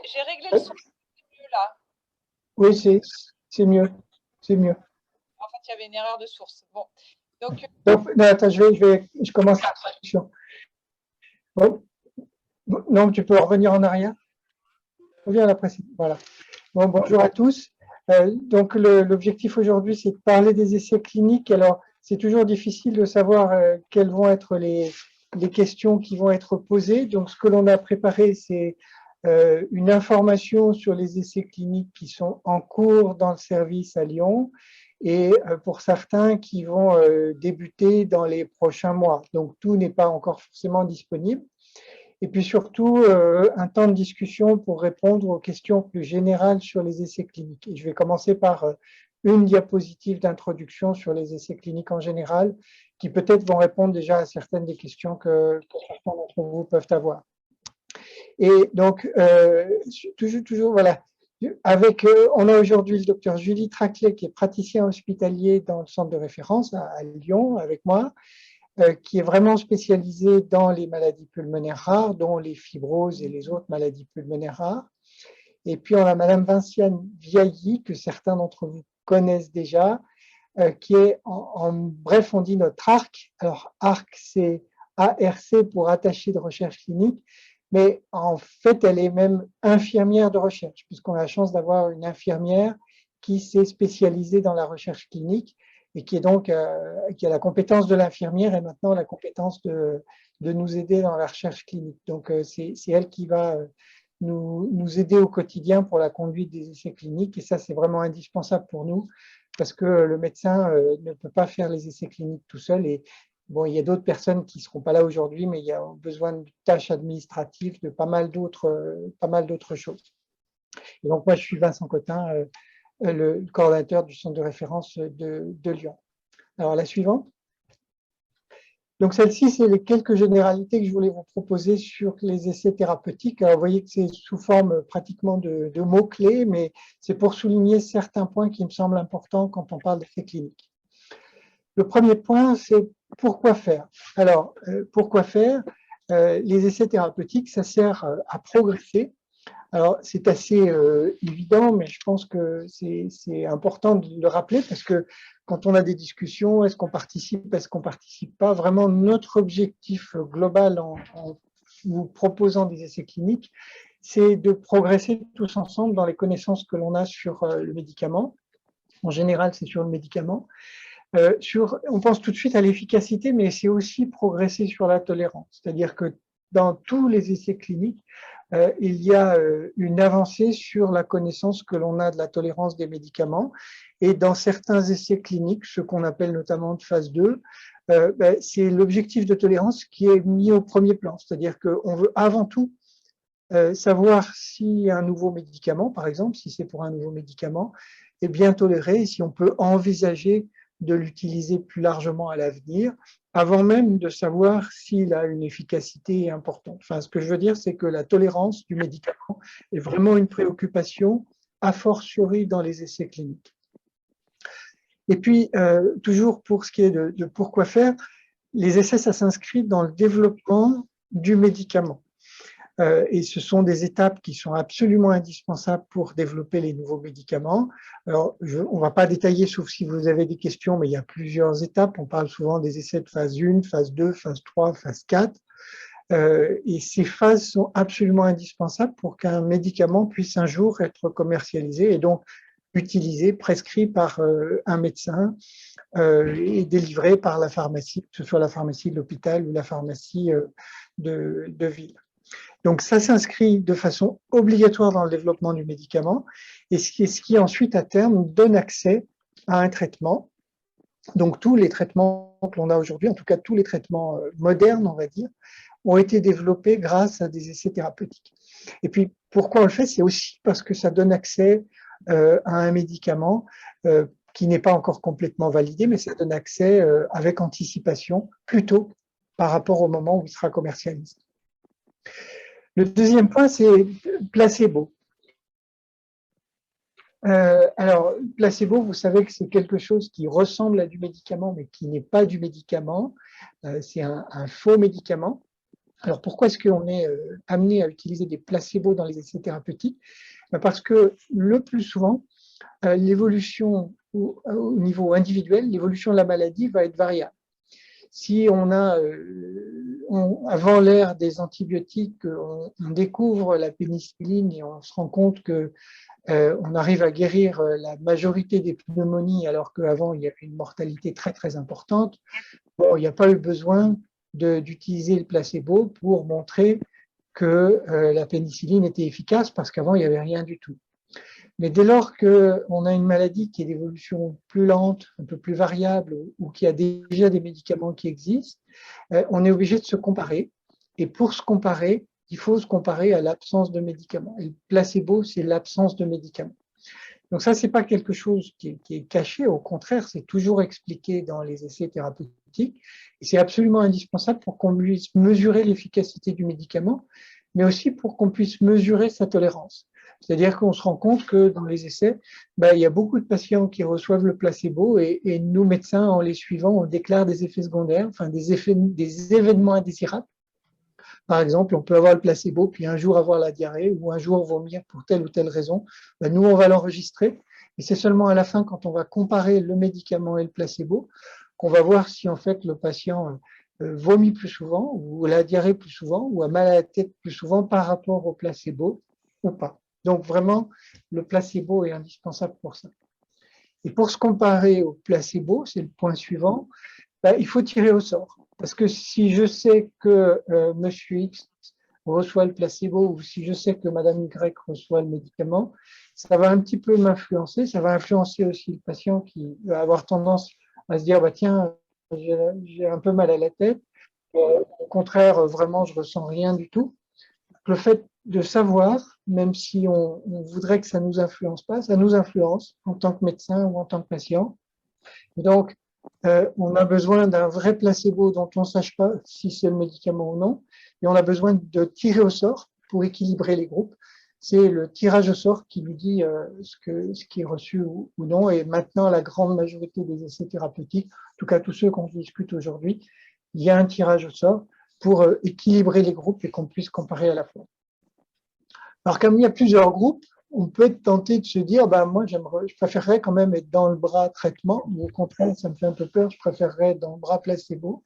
J'ai réglé le son là. Oui, c'est mieux. C'est mieux. En fait, il y avait une erreur de source. Bon. Donc, Donc, non, attends, je commence la traduction. Bon, non, tu peux revenir en arrière. Reviens à la précédente. Voilà. Bon, bonjour à tous. Donc, l'objectif aujourd'hui, c'est de parler des essais cliniques. Alors, c'est toujours difficile de savoir quelles vont être les questions qui vont être posées. Donc, ce que l'on a préparé, c'est une information sur les essais cliniques qui sont en cours dans le service à Lyon et pour certains qui vont débuter dans les prochains mois. Donc, tout n'est pas encore forcément disponible. Et puis surtout, un temps de discussion pour répondre aux questions plus générales sur les essais cliniques. Et je vais commencer par une diapositive d'introduction sur les essais cliniques en général, qui peut-être vont répondre déjà à certaines des questions que certains d'entre vous peuvent avoir. Et donc, toujours, voilà. On a aujourd'hui le docteur Julie Traclet, qui est praticien hospitalier dans le centre de référence à Lyon, avec moi, qui est vraiment spécialisé dans les maladies pulmonaires rares, dont les fibroses et les autres maladies pulmonaires rares. Et puis, on a Madame Vinciane Viailly, que certains d'entre vous connaissent déjà, qui est, en bref, on dit notre ARC. Alors, ARC, c'est ARC pour attaché de recherche clinique, mais en fait, elle est même infirmière de recherche, puisqu'on a la chance d'avoir une infirmière qui s'est spécialisée dans la recherche clinique et qui est donc qui a la compétence de l'infirmière et maintenant la compétence de nous aider dans la recherche clinique. Donc, c'est elle qui va nous aider au quotidien pour la conduite des essais cliniques et ça, c'est vraiment indispensable pour nous parce que le médecin ne peut pas faire les essais cliniques tout seul et bon, il y a d'autres personnes qui ne seront pas là aujourd'hui, mais il y a besoin de tâches administratives, de pas mal d'autres choses. Et donc, moi, je suis Vincent Cotin, le coordinateur du centre de référence de Lyon. Alors, la suivante. Donc, celle-ci, c'est les quelques généralités que je voulais vous proposer sur les essais thérapeutiques. Alors, vous voyez que c'est sous forme pratiquement de mots-clés, mais c'est pour souligner certains points qui me semblent importants quand on parle d'essais cliniques. Le premier point, c'est pourquoi faire. Alors, pourquoi faire? Les essais thérapeutiques, ça sert à progresser. Alors, c'est assez évident, mais je pense que c'est important de le rappeler parce que quand on a des discussions, est-ce qu'on participe pas, vraiment notre objectif global en vous proposant des essais cliniques, c'est de progresser tous ensemble dans les connaissances que l'on a sur le médicament. En général, c'est sur le médicament. On pense tout de suite à l'efficacité, mais c'est aussi progresser sur la tolérance. C'est-à-dire que dans tous les essais cliniques, il y a une avancée sur la connaissance que l'on a de la tolérance des médicaments. Et dans certains essais cliniques, ce qu'on appelle notamment de phase 2, c'est l'objectif de tolérance qui est mis au premier plan. C'est-à-dire qu'on veut avant tout savoir si un nouveau médicament, par exemple, si c'est pour un nouveau médicament, est bien toléré et si on peut envisager de l'utiliser plus largement à l'avenir, avant même de savoir s'il a une efficacité importante. Enfin, ce que je veux dire, c'est que la tolérance du médicament est vraiment une préoccupation, a fortiori dans les essais cliniques. Et puis, toujours pour ce qui est de pourquoi faire, les essais, ça s'inscrit dans le développement du médicament. Et ce sont des étapes qui sont absolument indispensables pour développer les nouveaux médicaments. Alors, on ne va pas détailler, sauf si vous avez des questions, mais il y a plusieurs étapes. On parle souvent des essais de phase 1, phase 2, phase 3, phase 4. Et ces phases sont absolument indispensables pour qu'un médicament puisse un jour être commercialisé et donc utilisé, prescrit par un médecin et délivré par la pharmacie, que ce soit la pharmacie de l'hôpital ou la pharmacie de ville. Donc, ça s'inscrit de façon obligatoire dans le développement du médicament et ce qui ensuite, à terme, donne accès à un traitement. Donc, tous les traitements que l'on a aujourd'hui, en tout cas tous les traitements modernes, on va dire, ont été développés grâce à des essais thérapeutiques. Et puis, pourquoi on le fait? C'est aussi parce que ça donne accès à un médicament qui n'est pas encore complètement validé, mais ça donne accès avec anticipation, plus tôt par rapport au moment où il sera commercialisé. Le deuxième point, c'est placebo. Alors, placebo, vous savez que c'est quelque chose qui ressemble à du médicament, mais qui n'est pas du médicament. C'est un faux médicament. Alors, pourquoi est-ce qu'on est amené à utiliser des placebos dans les essais thérapeutiques? Parce que le plus souvent, l'évolution au niveau individuel, l'évolution de la maladie va être variable. Si on a, avant l'ère des antibiotiques, on découvre la pénicilline et on se rend compte que on arrive à guérir la majorité des pneumonies alors qu'avant il y avait une mortalité très très importante, bon, il n'y a pas eu besoin d'utiliser le placebo pour montrer que la pénicilline était efficace parce qu'avant il n'y avait rien du tout. Mais dès lors qu'on a une maladie qui est d'évolution plus lente, un peu plus variable, ou qui a déjà des médicaments qui existent, on est obligé de se comparer. Et pour se comparer, il faut se comparer à l'absence de médicaments. Et le placebo, c'est l'absence de médicaments. Donc ça, c'est pas quelque chose qui est caché, au contraire, c'est toujours expliqué dans les essais thérapeutiques. Et c'est absolument indispensable pour qu'on puisse mesurer l'efficacité du médicament, mais aussi pour qu'on puisse mesurer sa tolérance. C'est-à-dire qu'on se rend compte que dans les essais, il y a beaucoup de patients qui reçoivent le placebo et nous, médecins, en les suivant, on déclare des effets secondaires, enfin des événements indésirables. Par exemple, on peut avoir le placebo, puis un jour avoir la diarrhée, ou un jour vomir pour telle ou telle raison. Nous, on va l'enregistrer. Et c'est seulement à la fin, quand on va comparer le médicament et le placebo, qu'on va voir si en fait le patient vomit plus souvent, ou la diarrhée plus souvent, ou a mal à la tête plus souvent par rapport au placebo ou pas. Donc vraiment, le placebo est indispensable pour ça. Et pour se comparer au placebo, c'est le point suivant, il faut tirer au sort. Parce que si je sais que Monsieur X reçoit le placebo ou si je sais que Madame Y reçoit le médicament, ça va un petit peu m'influencer. Ça va influencer aussi le patient qui va avoir tendance à se dire tiens, j'ai un peu mal à la tête. Au contraire, vraiment, je ressens rien du tout. Le fait de savoir, même si on voudrait que ça nous influence pas, ça nous influence en tant que médecin ou en tant que patient. Et donc, on a besoin d'un vrai placebo dont on ne sache pas si c'est le médicament ou non, et on a besoin de tirer au sort pour équilibrer les groupes. C'est le tirage au sort qui lui dit ce qui est reçu ou non. Et maintenant, la grande majorité des essais thérapeutiques, en tout cas tous ceux qu'on discute aujourd'hui, il y a un tirage au sort pour équilibrer les groupes et qu'on puisse comparer à la fois. Alors, comme il y a plusieurs groupes, on peut être tenté de se dire, moi, je préférerais quand même être dans le bras traitement, ou au contraire, ça me fait un peu peur, je préférerais être dans le bras placebo.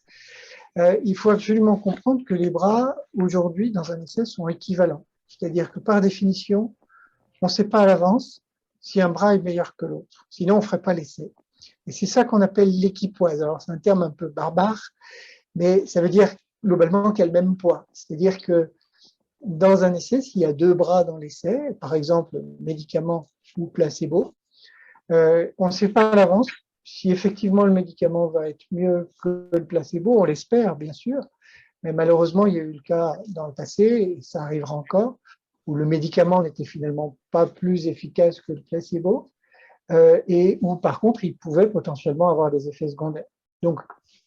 Il faut absolument comprendre que les bras, aujourd'hui, dans un essai, sont équivalents. C'est-à-dire que par définition, on ne sait pas à l'avance si un bras est meilleur que l'autre. Sinon, on ne ferait pas l'essai. Et c'est ça qu'on appelle l'équipoise. Alors, c'est un terme un peu barbare, mais ça veut dire globalement qu'il y a le même poids. C'est-à-dire que dans un essai, s'il y a deux bras dans l'essai, par exemple médicament ou placebo, on ne sait pas à l'avance si effectivement le médicament va être mieux que le placebo, on l'espère bien sûr, mais malheureusement il y a eu le cas dans le passé, et ça arrivera encore, où le médicament n'était finalement pas plus efficace que le placebo, et où par contre il pouvait potentiellement avoir des effets secondaires. Donc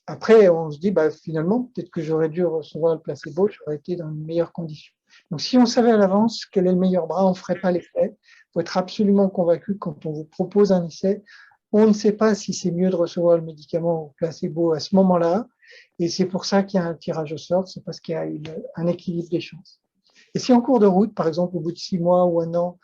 après on se dit finalement peut-être que j'aurais dû recevoir le placebo, j'aurais été dans une meilleure condition. Donc, si on savait à l'avance quel est le meilleur bras, on ne ferait pas l'essai. Il faut être absolument convaincu que quand on vous propose un essai, on ne sait pas si c'est mieux de recevoir le médicament ou le placebo à ce moment-là. Et c'est pour ça qu'il y a un tirage au sort, c'est parce qu'il y a un équilibre des chances. Et si en cours de route, par exemple, au bout de 6 mois ou un an,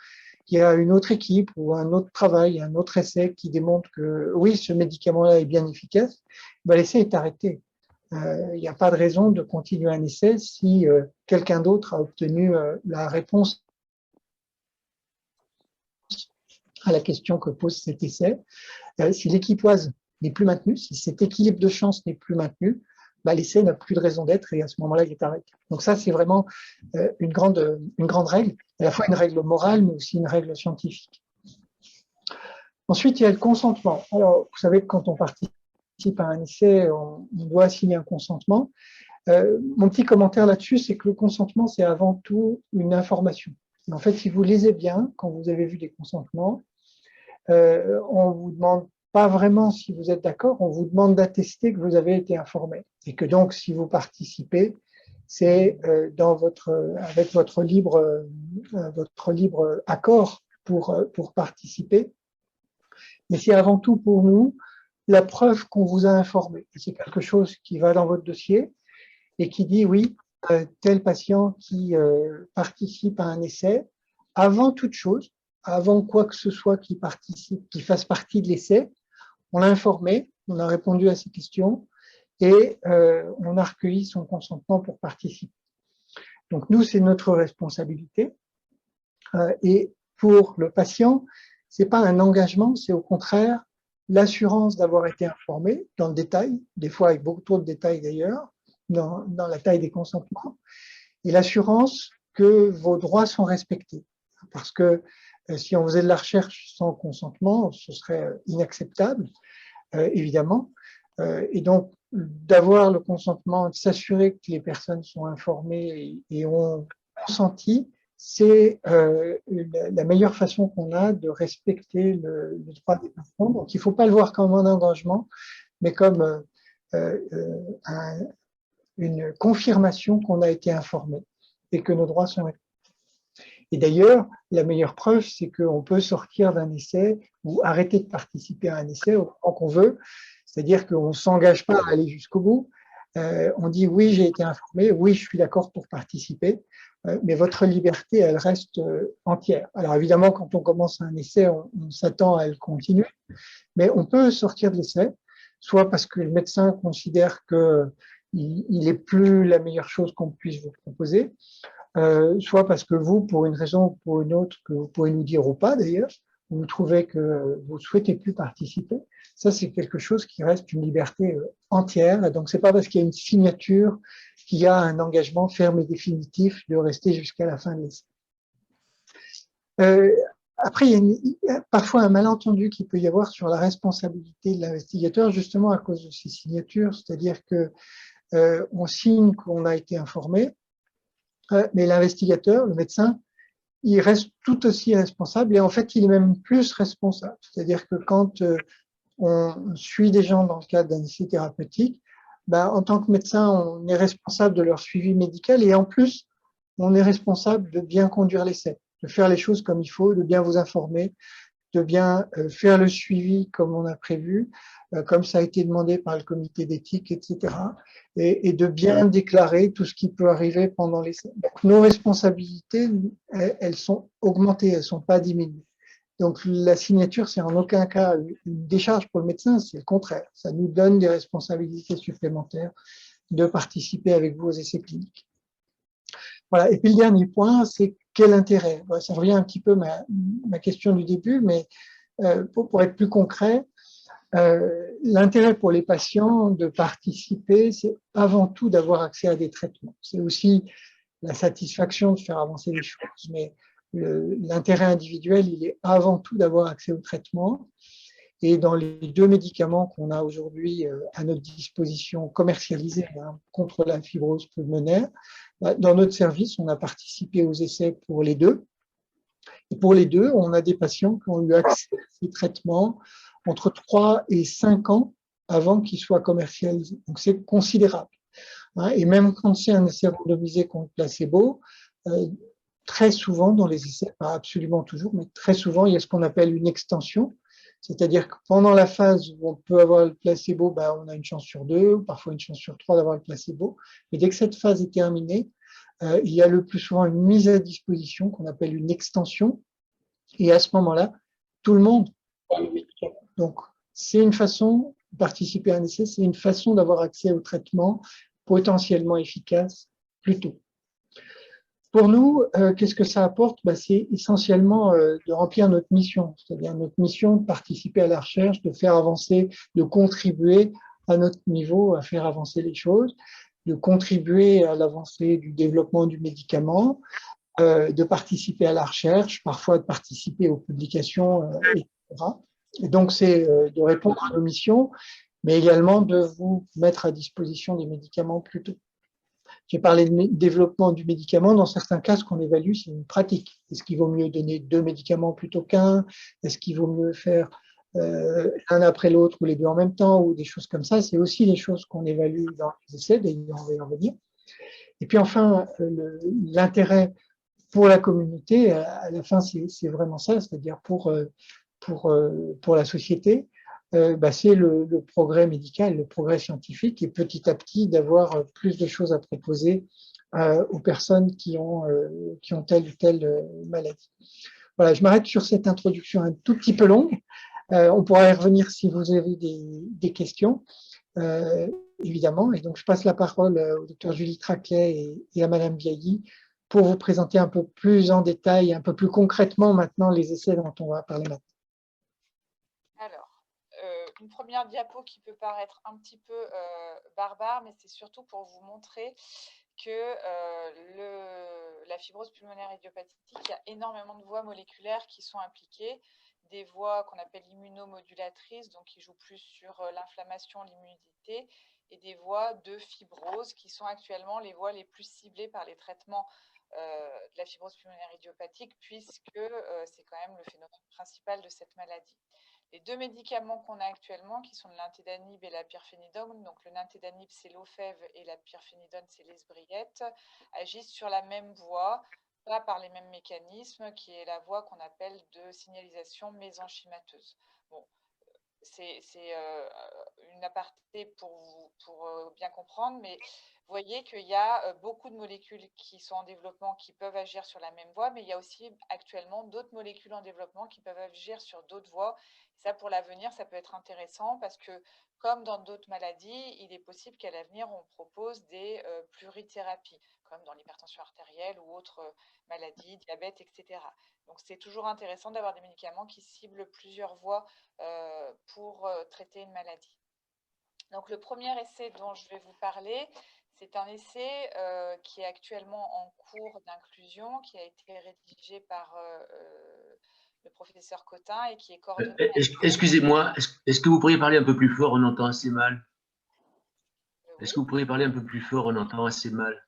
il y a une autre équipe ou un autre travail, un autre essai qui démontre que oui, ce médicament-là est bien efficace, l'essai est arrêté. Il n'y a pas de raison de continuer un essai si quelqu'un d'autre a obtenu la réponse à la question que pose cet essai. Si l'équipoise n'est plus maintenue, si cet équilibre de chance n'est plus maintenu, l'essai n'a plus de raison d'être et à ce moment-là, il est arrêté. Donc ça, c'est vraiment une grande règle, à la fois une règle morale, mais aussi une règle scientifique. Ensuite, il y a le consentement. Alors, vous savez que quand on participe à un essai, on doit signer un consentement. Mon petit commentaire là-dessus, c'est que le consentement, c'est avant tout une information. En fait, si vous lisez bien, quand vous avez vu des consentements, on vous demande pas vraiment si vous êtes d'accord, on vous demande d'attester que vous avez été informé. Et que donc, si vous participez, c'est avec votre libre accord pour participer. Mais c'est avant tout pour nous la preuve qu'on vous a informé. C'est quelque chose qui va dans votre dossier et qui dit oui, tel patient qui participe à un essai, avant toute chose, avant quoi que ce soit qui participe, qui fasse partie de l'essai, on l'a informé, on a répondu à ses questions et on a recueilli son consentement pour participer. Donc nous, c'est notre responsabilité. Et pour le patient, c'est pas un engagement, c'est au contraire l'assurance d'avoir été informé dans le détail, des fois avec beaucoup trop de détails d'ailleurs, dans la taille des consentements, et l'assurance que vos droits sont respectés. Parce que si on faisait de la recherche sans consentement, ce serait inacceptable, évidemment. Et donc, d'avoir le consentement, de s'assurer que les personnes sont informées et ont consenti, c'est la meilleure façon qu'on a de respecter le droit des personnes. Donc, il ne faut pas le voir comme un engagement, mais comme une confirmation qu'on a été informé et que nos droits sont respectés. Et d'ailleurs, la meilleure preuve, c'est qu'on peut sortir d'un essai ou arrêter de participer à un essai au moment qu'on veut. C'est-à-dire qu'on ne s'engage pas à aller jusqu'au bout. On dit oui, j'ai été informé, oui, je suis d'accord pour participer, mais votre liberté, elle reste entière. Alors évidemment, quand on commence un essai, on s'attend à elle continuer, mais on peut sortir de l'essai, soit parce que le médecin considère qu'il n'est plus la meilleure chose qu'on puisse vous proposer, soit parce que vous, pour une raison ou pour une autre, que vous pouvez nous dire ou pas d'ailleurs, vous trouvez que vous ne souhaitez plus participer. Ça, c'est quelque chose qui reste une liberté entière. Et donc, c'est pas parce qu'il y a une signature qu'il y a un engagement ferme et définitif de rester jusqu'à la fin de l'essai. Après, il y a parfois un malentendu qu'il peut y avoir sur la responsabilité de l'investigateur, justement à cause de ces signatures, c'est-à-dire que on signe qu'on a été informé, mais l'investigateur, le médecin, il reste tout aussi responsable et en fait, il est même plus responsable. C'est-à-dire que quand on suit des gens dans le cadre d'un essai thérapeutique, ben, en tant que médecin, on est responsable de leur suivi médical et en plus, on est responsable de bien conduire l'essai, de faire les choses comme il faut, de bien vous informer, de bien faire le suivi comme on a prévu, comme ça a été demandé par le comité d'éthique, etc. Et de bien déclarer tout ce qui peut arriver pendant l'essai. Donc, nos responsabilités, elles sont augmentées, elles ne sont pas diminuées. Donc la signature, c'est en aucun cas une décharge pour le médecin, c'est le contraire. Ça nous donne des responsabilités supplémentaires de participer avec vous aux essais cliniques. Voilà. Et puis le dernier point, c'est quel intérêt? Ça revient un petit peu à ma question du début, mais pour être plus concret, l'intérêt pour les patients de participer, c'est avant tout d'avoir accès à des traitements. C'est aussi la satisfaction de faire avancer les choses, mais l'intérêt individuel, il est avant tout d'avoir accès au traitement. Et dans les 2 médicaments qu'on a aujourd'hui à notre disposition commercialisés contre la fibrose pulmonaire, dans notre service, on a participé aux essais pour les 2. Et pour les 2, on a des patients qui ont eu accès à ces traitements entre 3 et 5 ans avant qu'ils soient commercialisés. Donc c'est considérable. Et même quand c'est un essai randomisé contre placebo, très souvent dans les essais, pas absolument toujours, mais très souvent, il y a ce qu'on appelle une extension. C'est-à-dire que pendant la phase où on peut avoir le placebo, on a une chance sur 2, ou parfois une chance sur 3 d'avoir le placebo. Mais dès que cette phase est terminée, il y a le plus souvent une mise à disposition qu'on appelle une extension. Et à ce moment-là, tout le monde a le médicament. Donc, c'est une façon de participer à un essai, c'est une façon d'avoir accès au traitement potentiellement efficace plus tôt. Pour nous, qu'est-ce que ça apporte? C'est essentiellement de remplir notre mission, c'est-à-dire notre mission de participer à la recherche, de faire avancer, de contribuer à notre niveau à faire avancer les choses, de contribuer à l'avancée du développement du médicament, de participer à la recherche, parfois de participer aux publications, etc. Et donc, c'est de répondre à nos missions, mais également de vous mettre à disposition des médicaments plus tôt. J'ai parlé de développement du médicament. Dans certains cas, ce qu'on évalue, c'est une pratique. Est-ce qu'il vaut mieux donner 2 médicaments plutôt qu'un? Est-ce qu'il vaut mieux faire un après l'autre ou les 2 en même temps ou des choses comme ça? C'est aussi des choses qu'on évalue dans les essais, d'ailleurs, on va y en venir. Et puis enfin, l'intérêt pour la communauté, à la fin, c'est vraiment ça, c'est-à-dire pour la société. C'est le progrès médical, le progrès scientifique et petit à petit d'avoir plus de choses à proposer aux personnes qui ont telle ou telle maladie. Voilà, je m'arrête sur cette introduction un tout petit peu longue. On pourra y revenir si vous avez des questions, évidemment. Et donc, je passe la parole au docteur Julie Traclet et à Madame Biailly pour vous présenter un peu plus en détail, un peu plus concrètement maintenant les essais dont on va parler maintenant. Alors, une première diapo qui peut paraître un petit peu barbare, mais c'est surtout pour vous montrer que la fibrose pulmonaire idiopathique, il y a énormément de voies moléculaires qui sont impliquées, des voies qu'on appelle immunomodulatrices, donc qui jouent plus sur l'inflammation, l'immunité, et des voies de fibrose qui sont actuellement les voies les plus ciblées par les traitements de la fibrose pulmonaire idiopathique, puisque c'est quand même le phénomène principal de cette maladie. Les deux médicaments qu'on a actuellement, qui sont le nintédanib et la pirfénidone, donc le nintédanib c'est l'Ofev et la pirfénidone c'est l'esbriette, agissent sur la même voie, pas par les mêmes mécanismes, qui est la voie qu'on appelle de signalisation mésenchymateuse. Bon, c'est une aparté pour bien comprendre, mais vous voyez qu'il y a beaucoup de molécules qui sont en développement qui peuvent agir sur la même voie, mais il y a aussi actuellement d'autres molécules en développement qui peuvent agir sur d'autres voies. Ça, pour l'avenir, ça peut être intéressant parce que, comme dans d'autres maladies, il est possible qu'à l'avenir, on propose des plurithérapies, comme dans l'hypertension artérielle ou autres maladies, diabète, etc. Donc, c'est toujours intéressant d'avoir des médicaments qui ciblent plusieurs voies pour traiter une maladie. Donc, le premier essai dont je vais vous parler, c'est un essai qui est actuellement en cours d'inclusion, qui a été rédigé par le professeur Cotin et qui est coordonné. Excusez-moi, est-ce que vous pourriez parler un peu plus fort? On entend assez mal. Oui. Est-ce que vous pourriez parler un peu plus fort? On entend assez mal.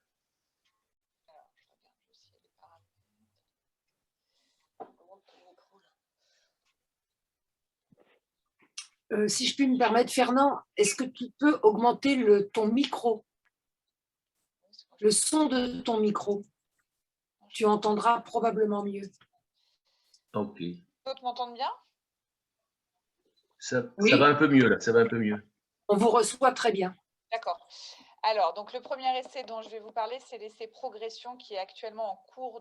Si je puis me permettre, Fernand, est-ce que tu peux augmenter ton micro, le son de ton micro? Tu entendras probablement mieux. Ok. D'autres m'entendent bien? Ça Oui. va un peu mieux, là. Ça va un peu mieux. On vous reçoit très bien. D'accord. Alors, donc le premier essai dont je vais vous parler, c'est l'essai Progression qui est actuellement en cours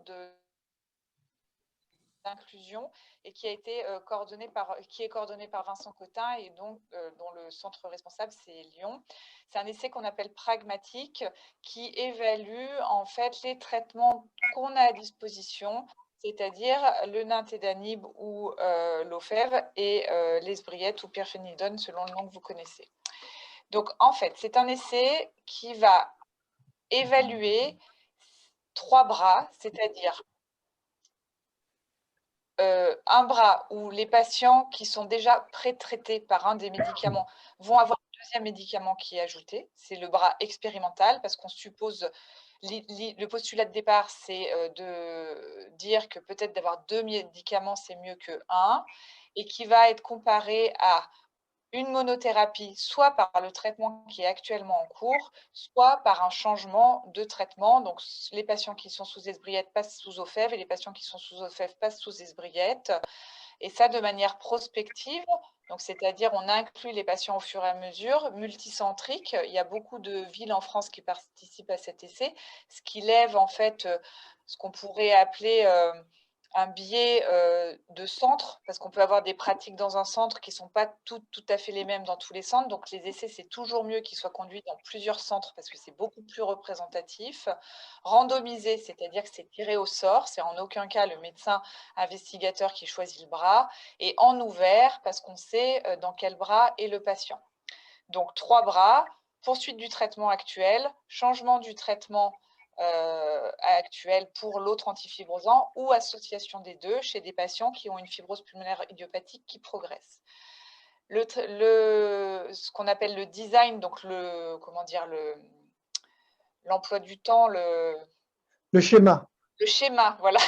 d'inclusion et qui a été coordonné par Vincent Cotin et donc dont le centre responsable c'est Lyon. C'est un essai qu'on appelle pragmatique qui évalue en fait les traitements qu'on a à disposition, c'est-à-dire le nintédanib ou l'Ofev et l'esbriette ou pirfénidone selon le nom que vous connaissez. Donc en fait, c'est un essai qui va évaluer 3 bras, c'est-à-dire un bras où les patients qui sont déjà pré-traités par un des médicaments vont avoir un deuxième médicament qui est ajouté. C'est le bras expérimental parce qu'on suppose, le postulat de départ, c'est de dire que peut-être d'avoir 2 médicaments, c'est mieux que 1 et qui va être comparé à une monothérapie, soit par le traitement qui est actuellement en cours, soit par un changement de traitement. Donc, les patients qui sont sous esbriette passent sous Ofev et les patients qui sont sous Ofev passent sous esbriette. Et ça de manière prospective, donc c'est-à-dire on inclut les patients au fur et à mesure, multicentrique. Il y a beaucoup de villes en France qui participent à cet essai, ce qui lève en fait ce qu'on pourrait appeler un biais de centre, parce qu'on peut avoir des pratiques dans un centre qui ne sont pas tout à fait les mêmes dans tous les centres. Donc, les essais, c'est toujours mieux qu'ils soient conduits dans plusieurs centres parce que c'est beaucoup plus représentatif. Randomisé, c'est-à-dire que c'est tiré au sort. C'est en aucun cas le médecin investigateur qui choisit le bras. Et en ouvert, parce qu'on sait dans quel bras est le patient. Donc, 3 bras, poursuite du traitement actuel, changement du traitement actuel pour l'autre antifibrosant ou association des deux chez des patients qui ont une fibrose pulmonaire idiopathique qui progresse. Ce qu'on appelle le design, donc l'emploi du temps, le schéma. Le schéma, voilà,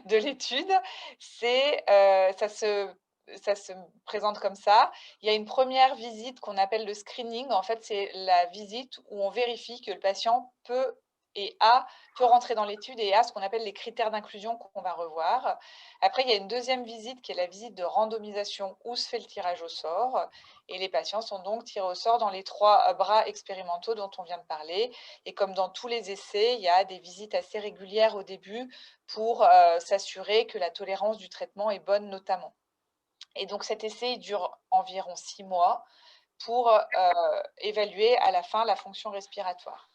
de l'étude, c'est ça se présente comme ça. Il y a une première visite qu'on appelle le screening. En fait, c'est la visite où on vérifie que le patient peut et A peut rentrer dans l'étude et A ce qu'on appelle les critères d'inclusion qu'on va revoir. Après, il y a une deuxième visite qui est la visite de randomisation où se fait le tirage au sort. Et les patients sont donc tirés au sort dans les 3 bras expérimentaux dont on vient de parler. Et comme dans tous les essais, il y a des visites assez régulières au début pour s'assurer que la tolérance du traitement est bonne notamment. Et donc cet essai il dure environ 6 mois pour évaluer à la fin la fonction respiratoire.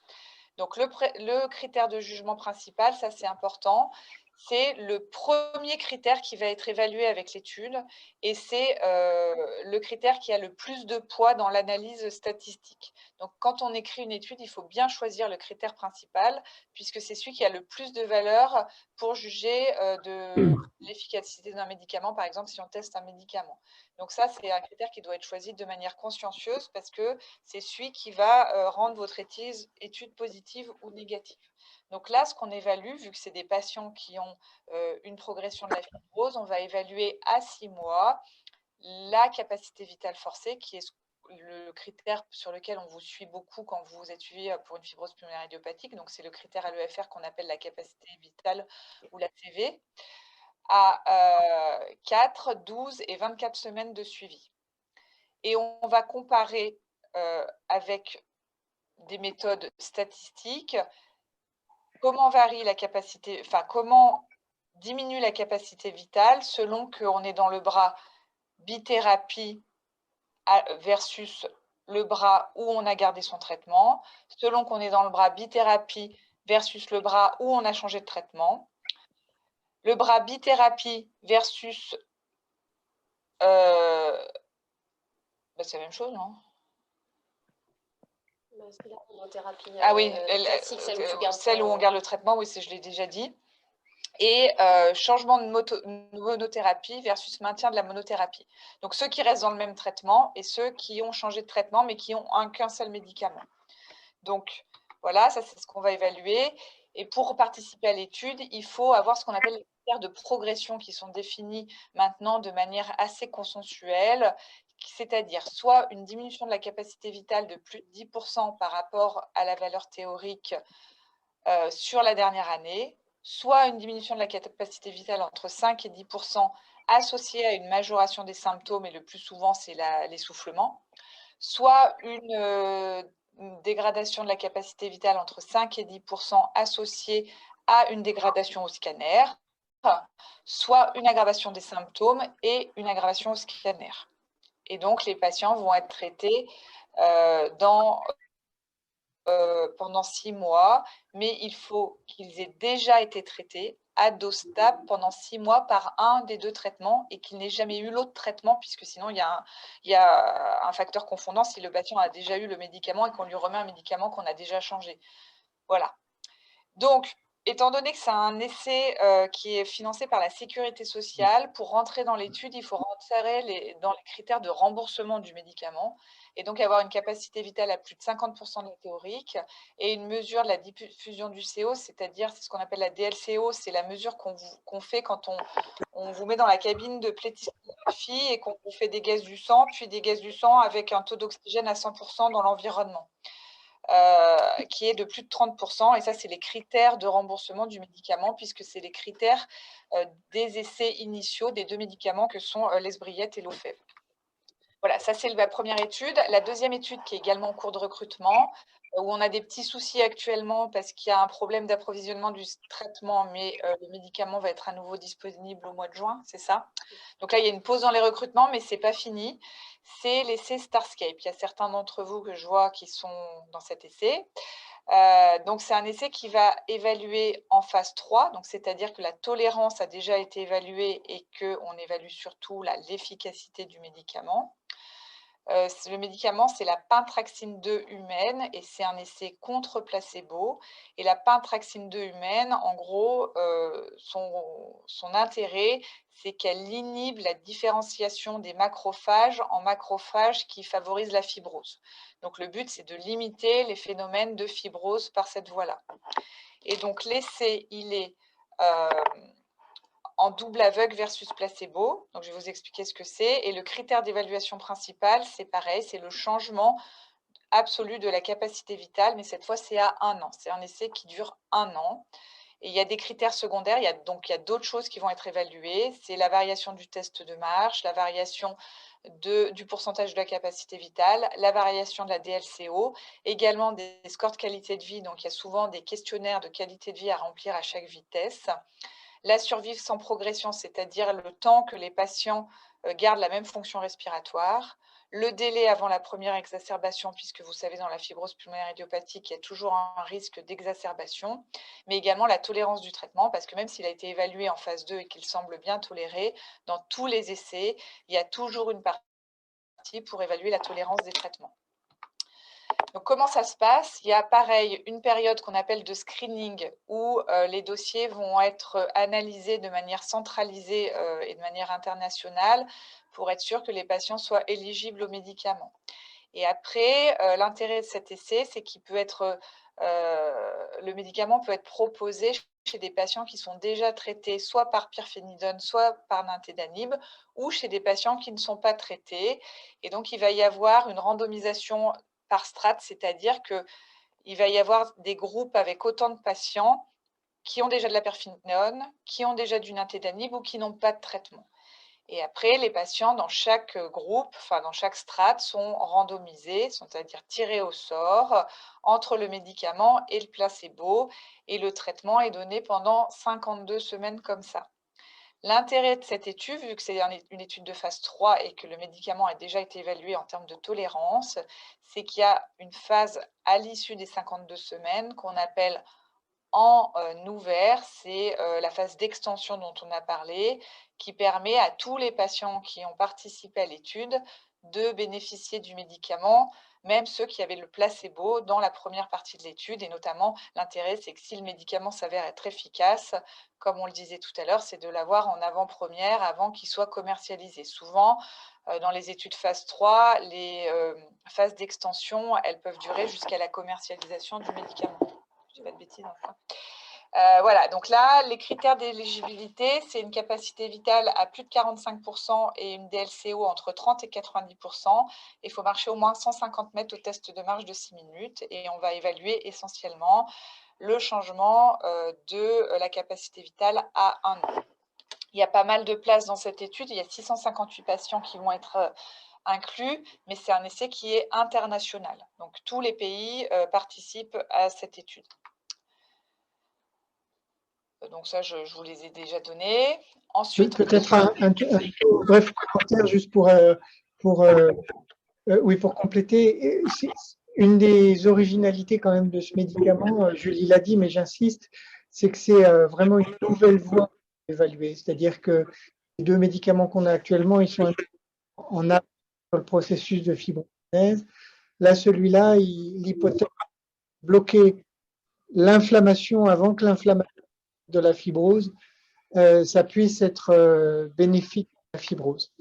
Donc, le critère de jugement principal, ça c'est important, c'est le premier critère qui va être évalué avec l'étude et c'est le critère qui a le plus de poids dans l'analyse statistique. Donc, quand on écrit une étude, il faut bien choisir le critère principal puisque c'est celui qui a le plus de valeur pour juger de l'efficacité d'un médicament, par exemple, si on teste un médicament. Donc ça, c'est un critère qui doit être choisi de manière consciencieuse parce que c'est celui qui va rendre votre étude positive ou négative. Donc là, ce qu'on évalue, vu que c'est des patients qui ont une progression de la fibrose, on va évaluer à 6 mois la capacité vitale forcée, qui est le critère sur lequel on vous suit beaucoup quand vous êtes suivi pour une fibrose pulmonaire idiopathique. Donc c'est le critère à l'EFR qu'on appelle la capacité vitale ou la CV à 4, 12 et 24 semaines de suivi. Et on va comparer avec des méthodes statistiques comment varie la capacité, enfin comment diminue la capacité vitale selon qu'on est dans le bras bithérapie versus le bras où on a gardé son traitement, selon qu'on est dans le bras bithérapie versus le bras où on a changé de traitement, le bras bithérapie versus c'est la même chose, non? La monothérapie ah oui, classique, celle où on garde le traitement, oui, je l'ai déjà dit. Et changement de monothérapie versus maintien de la monothérapie. Donc ceux qui restent dans le même traitement et ceux qui ont changé de traitement mais qui ont qu'un seul médicament. Donc voilà, ça c'est ce qu'on va évaluer. Et pour participer à l'étude, il faut avoir ce qu'on appelle les critères de progression qui sont définis maintenant de manière assez consensuelle, c'est-à-dire soit une diminution de la capacité vitale de plus de 10% par rapport à la valeur théorique sur la dernière année, soit une diminution de la capacité vitale entre 5 et 10% associée à une majoration des symptômes, et le plus souvent c'est l'essoufflement, soit une dégradation de la capacité vitale entre 5 et 10% associée à une dégradation au scanner, soit une aggravation des symptômes et une aggravation au scanner. Et donc, les patients vont être traités pendant 6 mois, mais il faut qu'ils aient déjà été traités à dose stable pendant 6 mois par un des 2 traitements et qu'il n'ait jamais eu l'autre traitement, puisque sinon il y a un facteur confondant si le patient a déjà eu le médicament et qu'on lui remet un médicament qu'on a déjà changé. Voilà. Donc, étant donné que c'est un essai qui est financé par la Sécurité sociale, pour rentrer dans l'étude, il faut rentrer dans les critères de remboursement du médicament et donc avoir une capacité vitale à plus de 50% de la théorique et une mesure de la diffusion du CO, c'est-à-dire c'est ce qu'on appelle la DLCO, c'est la mesure qu'on fait quand on vous met dans la cabine de plétismographie et qu'on vous fait des gaz du sang, puis des gaz du sang avec un taux d'oxygène à 100% dans l'environnement. Qui est de plus de 30%, et ça c'est les critères de remboursement du médicament puisque c'est les critères des essais initiaux des 2 médicaments que sont l'esbriette et l'ofev. Voilà, ça c'est la première étude. La deuxième étude qui est également en cours de recrutement, où on a des petits soucis actuellement parce qu'il y a un problème d'approvisionnement du traitement, mais le médicament va être à nouveau disponible au mois de juin, c'est ça? Donc là, il y a une pause dans les recrutements, mais ce n'est pas fini. C'est l'essai Starscape. Il y a certains d'entre vous que je vois qui sont dans cet essai. Donc, c'est un essai qui va évaluer en phase 3, donc c'est-à-dire que la tolérance a déjà été évaluée et qu'on évalue surtout l'efficacité du médicament. Le médicament, c'est la pentraxine 2 humaine et c'est un essai contre placebo. Et la pentraxine 2 humaine, en gros, son intérêt, c'est qu'elle inhibe la différenciation des macrophages en macrophages qui favorisent la fibrose. Donc, le but, c'est de limiter les phénomènes de fibrose par cette voie-là. Et donc, l'essai, il est en double aveugle versus placebo. Donc, je vais vous expliquer ce que c'est. Et le critère d'évaluation principal, c'est pareil, c'est le changement absolue de la capacité vitale, mais cette fois, c'est à 1 an. C'est un essai qui dure 1 an. Et il y a des critères secondaires, il y a d'autres choses qui vont être évaluées. C'est la variation du test de marche, la variation du pourcentage de la capacité vitale, la variation de la DLCO, également des scores de qualité de vie. Donc, il y a souvent des questionnaires de qualité de vie à remplir à chaque vitesse. La survie sans progression, c'est-à-dire le temps que les patients gardent la même fonction respiratoire. Le délai avant la première exacerbation, puisque vous savez, dans la fibrose pulmonaire idiopathique, il y a toujours un risque d'exacerbation, mais également la tolérance du traitement, parce que même s'il a été évalué en phase 2 et qu'il semble bien toléré, dans tous les essais, il y a toujours une partie pour évaluer la tolérance des traitements. Donc, comment ça se passe? Il y a pareil une période qu'on appelle de screening où les dossiers vont être analysés de manière centralisée et de manière internationale pour être sûr que les patients soient éligibles aux médicaments. Et après, l'intérêt de cet essai, c'est qu'il peut être, le médicament peut être proposé chez des patients qui sont déjà traités soit par pirfénidone, soit par nintédanib, ou chez des patients qui ne sont pas traités. Et donc, il va y avoir une randomisation par strate, c'est-à-dire qu'il va y avoir des groupes avec autant de patients qui ont déjà de la pirfénidone, qui ont déjà du nintédanib ou qui n'ont pas de traitement. Et après, les patients dans chaque groupe, enfin dans chaque strate, sont randomisés, c'est-à-dire tirés au sort entre le médicament et le placebo, et le traitement est donné pendant 52 semaines comme ça. L'intérêt de cette étude, vu que c'est une étude de phase 3 et que le médicament a déjà été évalué en termes de tolérance, c'est qu'il y a une phase à l'issue des 52 semaines qu'on appelle en ouvert, c'est la phase d'extension dont on a parlé, qui permet à tous les patients qui ont participé à l'étude de bénéficier du médicament, même ceux qui avaient le placebo dans la première partie de l'étude. Et notamment, l'intérêt, c'est que si le médicament s'avère être efficace, comme on le disait tout à l'heure, c'est de l'avoir en avant-première avant qu'il soit commercialisé. Souvent, dans les études phase 3, les phases d'extension, elles peuvent durer jusqu'à la commercialisation du médicament. Je ne dis pas de bêtises, enfin. Voilà, donc là, les critères d'éligibilité, c'est une capacité vitale à plus de 45% et une DLCO entre 30 et 90%. Il faut marcher au moins 150 mètres au test de marche de 6 minutes et on va évaluer essentiellement le changement de la capacité vitale à 1 an. Il y a pas mal de places dans cette étude, il y a 658 patients qui vont être inclus, mais c'est un essai qui est international. Donc, tous les pays participent à cette étude. Donc ça, je vous les ai déjà donnés. Ensuite, peut-être un bref commentaire juste pour compléter. Une des originalités quand même de ce médicament, Julie l'a dit, mais j'insiste, c'est que c'est vraiment une nouvelle voie évaluée. C'est-à-dire que les deux médicaments qu'on a actuellement, ils sont en arrêt sur le processus de fibrogénèse. Là, celui-là, l'hypothèse bloquer l'inflammation avant que l'inflammation de la fibrose, ça puisse être bénéfique à la fibrose.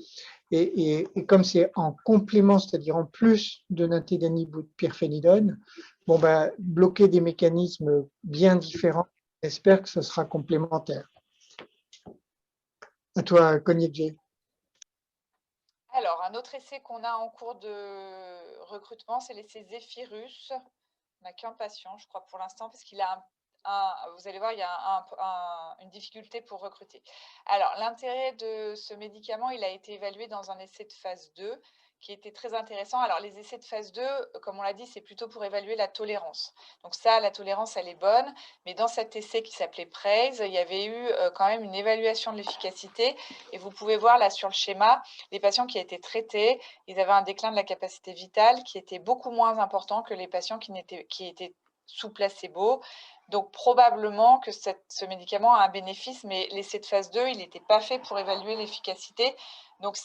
Et comme c'est en complément, c'est-à-dire en plus de nintédanib ou de pirfénidone, bon ben, bloquer des mécanismes bien différents, j'espère que ce sera complémentaire. À toi, Kognedje. Alors, un autre essai qu'on a en cours de recrutement, c'est l'essai Zephyrus. On n'a qu'un patient, je crois, pour l'instant, parce qu'il a vous allez voir, il y a une difficulté pour recruter. Alors, l'intérêt de ce médicament, il a été évalué dans un essai de phase 2 qui était très intéressant. Alors, les essais de phase 2, comme on l'a dit, c'est plutôt pour évaluer la tolérance. Donc ça, la tolérance, elle est bonne. Mais dans cet essai qui s'appelait PRAISE, il y avait eu quand même une évaluation de l'efficacité. Et vous pouvez voir là sur le schéma, les patients qui étaient traités, ils avaient un déclin de la capacité vitale qui était beaucoup moins important que les patients qui étaient sous placebo. Donc, probablement que ce médicament a un bénéfice, mais l'essai de phase 2, il n'était pas fait pour évaluer l'efficacité. Donc,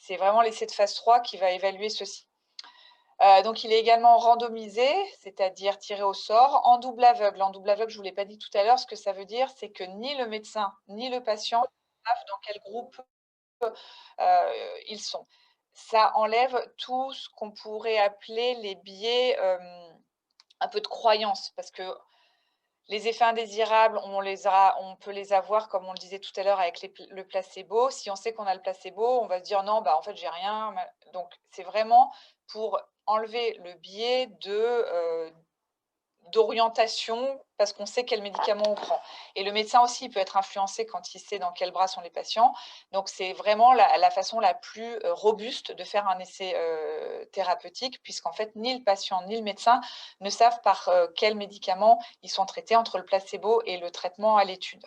c'est vraiment l'essai de phase 3 qui va évaluer ceci. Donc, il est également randomisé, c'est-à-dire tiré au sort, en double aveugle. En double aveugle, je ne vous l'ai pas dit tout à l'heure, ce que ça veut dire, c'est que ni le médecin, ni le patient ne savent dans quel groupe ils sont. Ça enlève tout ce qu'on pourrait appeler les biais un peu de croyance, parce que les effets indésirables, on peut les avoir, comme on le disait tout à l'heure, avec le placebo. Si on sait qu'on a le placebo, on va se dire non, bah, en fait, j'ai rien. Donc, c'est vraiment pour enlever le biais d'orientation parce qu'on sait quel médicament on prend. Et le médecin aussi peut être influencé quand il sait dans quel bras sont les patients. Donc, c'est vraiment la façon la plus robuste de faire un essai thérapeutique, puisqu'en fait, ni le patient ni le médecin ne savent par quel médicament ils sont traités entre le placebo et le traitement à l'étude.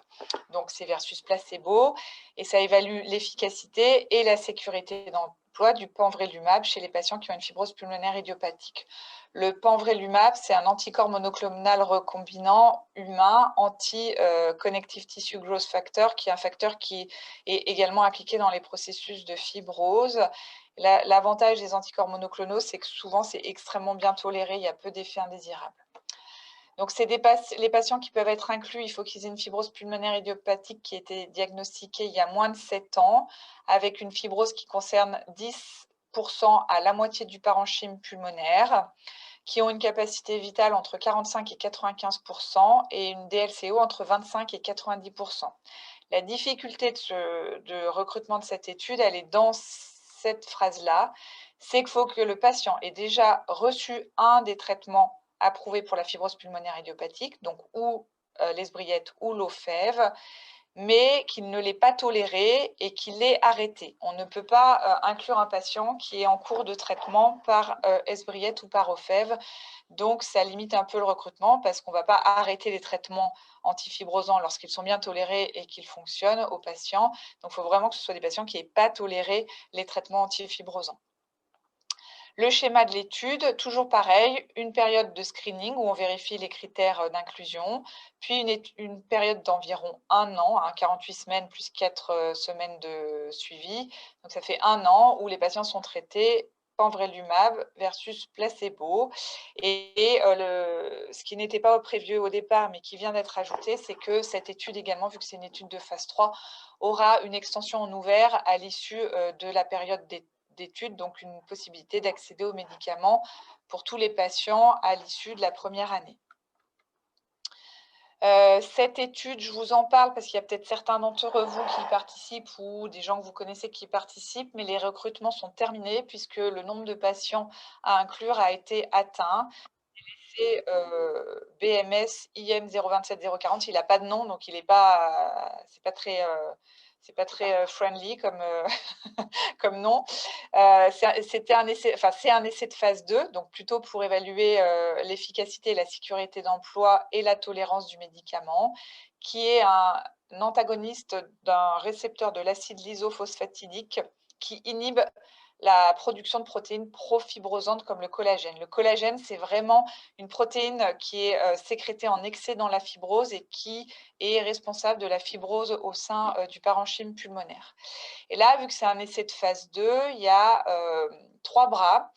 Donc, c'est versus placebo, et ça évalue l'efficacité et la sécurité d'emploi du pamvrélumab chez les patients qui ont une fibrose pulmonaire idiopathique. Le pamvrélumab, c'est un anticorps monoclonal recombinant humain anti-connective tissue growth factor, qui est un facteur qui est également impliqué dans les processus de fibrose. L'avantage des anticorps monoclonaux, c'est que souvent, c'est extrêmement bien toléré, il y a peu d'effets indésirables. Donc, c'est les patients qui peuvent être inclus, il faut qu'ils aient une fibrose pulmonaire idiopathique qui a été diagnostiquée il y a moins de 7 ans, avec une fibrose qui concerne 10% à la moitié du parenchyme pulmonaire, qui ont une capacité vitale entre 45 et 95% et une DLCO entre 25 et 90%. La difficulté de recrutement de cette étude, elle est dans cette phrase-là, c'est qu'il faut que le patient ait déjà reçu un des traitements approuvés pour la fibrose pulmonaire idiopathique, donc ou l'esbriette ou l'ofève, mais qu'il ne l'ait pas toléré et qu'il l'ait arrêté. On ne peut pas inclure un patient qui est en cours de traitement par esbriette ou par ofève, donc ça limite un peu le recrutement parce qu'on ne va pas arrêter les traitements antifibrosants lorsqu'ils sont bien tolérés et qu'ils fonctionnent aux patients. Donc il faut vraiment que ce soit des patients qui n'aient pas toléré les traitements antifibrosants. Le schéma de l'étude, toujours pareil, une période de screening où on vérifie les critères d'inclusion, puis une période d'environ 1 an, 48 semaines plus 4 semaines de suivi. Donc ça fait 1 an où les patients sont traités pamvrélumab versus placebo. Et ce qui n'était pas prévu au départ, mais qui vient d'être ajouté, c'est que cette étude également, vu que c'est une étude de phase 3, aura une extension en ouvert à l'issue de la période d'études, donc une possibilité d'accéder aux médicaments pour tous les patients à l'issue de la première année. Cette étude, je vous en parle parce qu'il y a peut-être certains d'entre vous qui y participent ou des gens que vous connaissez qui y participent, mais les recrutements sont terminés puisque le nombre de patients à inclure a été atteint. C'est BMS IM 027040, il n'a pas de nom, donc il n'est pas, c'est pas très friendly comme, comme nom. C'est un essai de phase 2, donc plutôt pour évaluer l'efficacité et la sécurité d'emploi et la tolérance du médicament, qui est un antagoniste d'un récepteur de l'acide lysophosphatidique qui inhibe la production de protéines profibrosantes comme le collagène. Le collagène, c'est vraiment une protéine qui est sécrétée en excès dans la fibrose et qui est responsable de la fibrose au sein du parenchyme pulmonaire. Et là, vu que c'est un essai de phase 2, il y a 3 bras,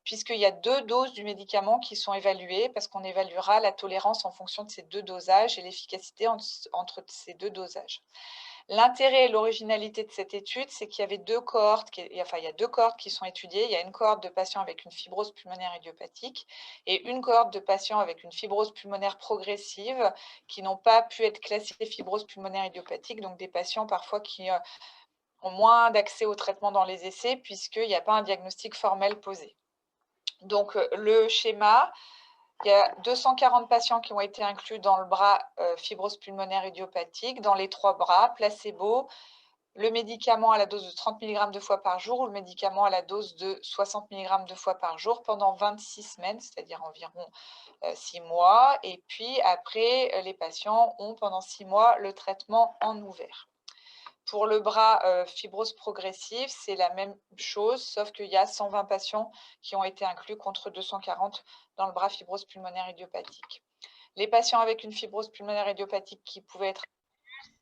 puisqu'il y a 2 doses du médicament qui sont évaluées, parce qu'on évaluera la tolérance en fonction de ces 2 dosages et l'efficacité entre ces 2 dosages. L'intérêt et l'originalité de cette étude, c'est qu'il y avait 2 cohortes, il y a 2 cohortes qui sont étudiées. Il y a une cohorte de patients avec une fibrose pulmonaire idiopathique et une cohorte de patients avec une fibrose pulmonaire progressive qui n'ont pas pu être classés fibrose pulmonaire idiopathique, donc des patients parfois qui ont moins d'accès au traitement dans les essais puisqu'il n'y a pas un diagnostic formel posé. Donc, le schéma, il y a 240 patients qui ont été inclus dans le bras fibrose pulmonaire idiopathique, dans les 3 bras, placebo, le médicament à la dose de 30 mg 2 fois par jour ou le médicament à la dose de 60 mg 2 fois par jour pendant 26 semaines, c'est-à-dire environ 6 mois. Et puis après, les patients ont pendant 6 mois le traitement en ouvert. Pour le bras fibrose progressive, c'est la même chose, sauf qu'il y a 120 patients qui ont été inclus contre 240 dans le bras fibrose pulmonaire idiopathique. Les patients avec une fibrose pulmonaire idiopathique qui pouvaient être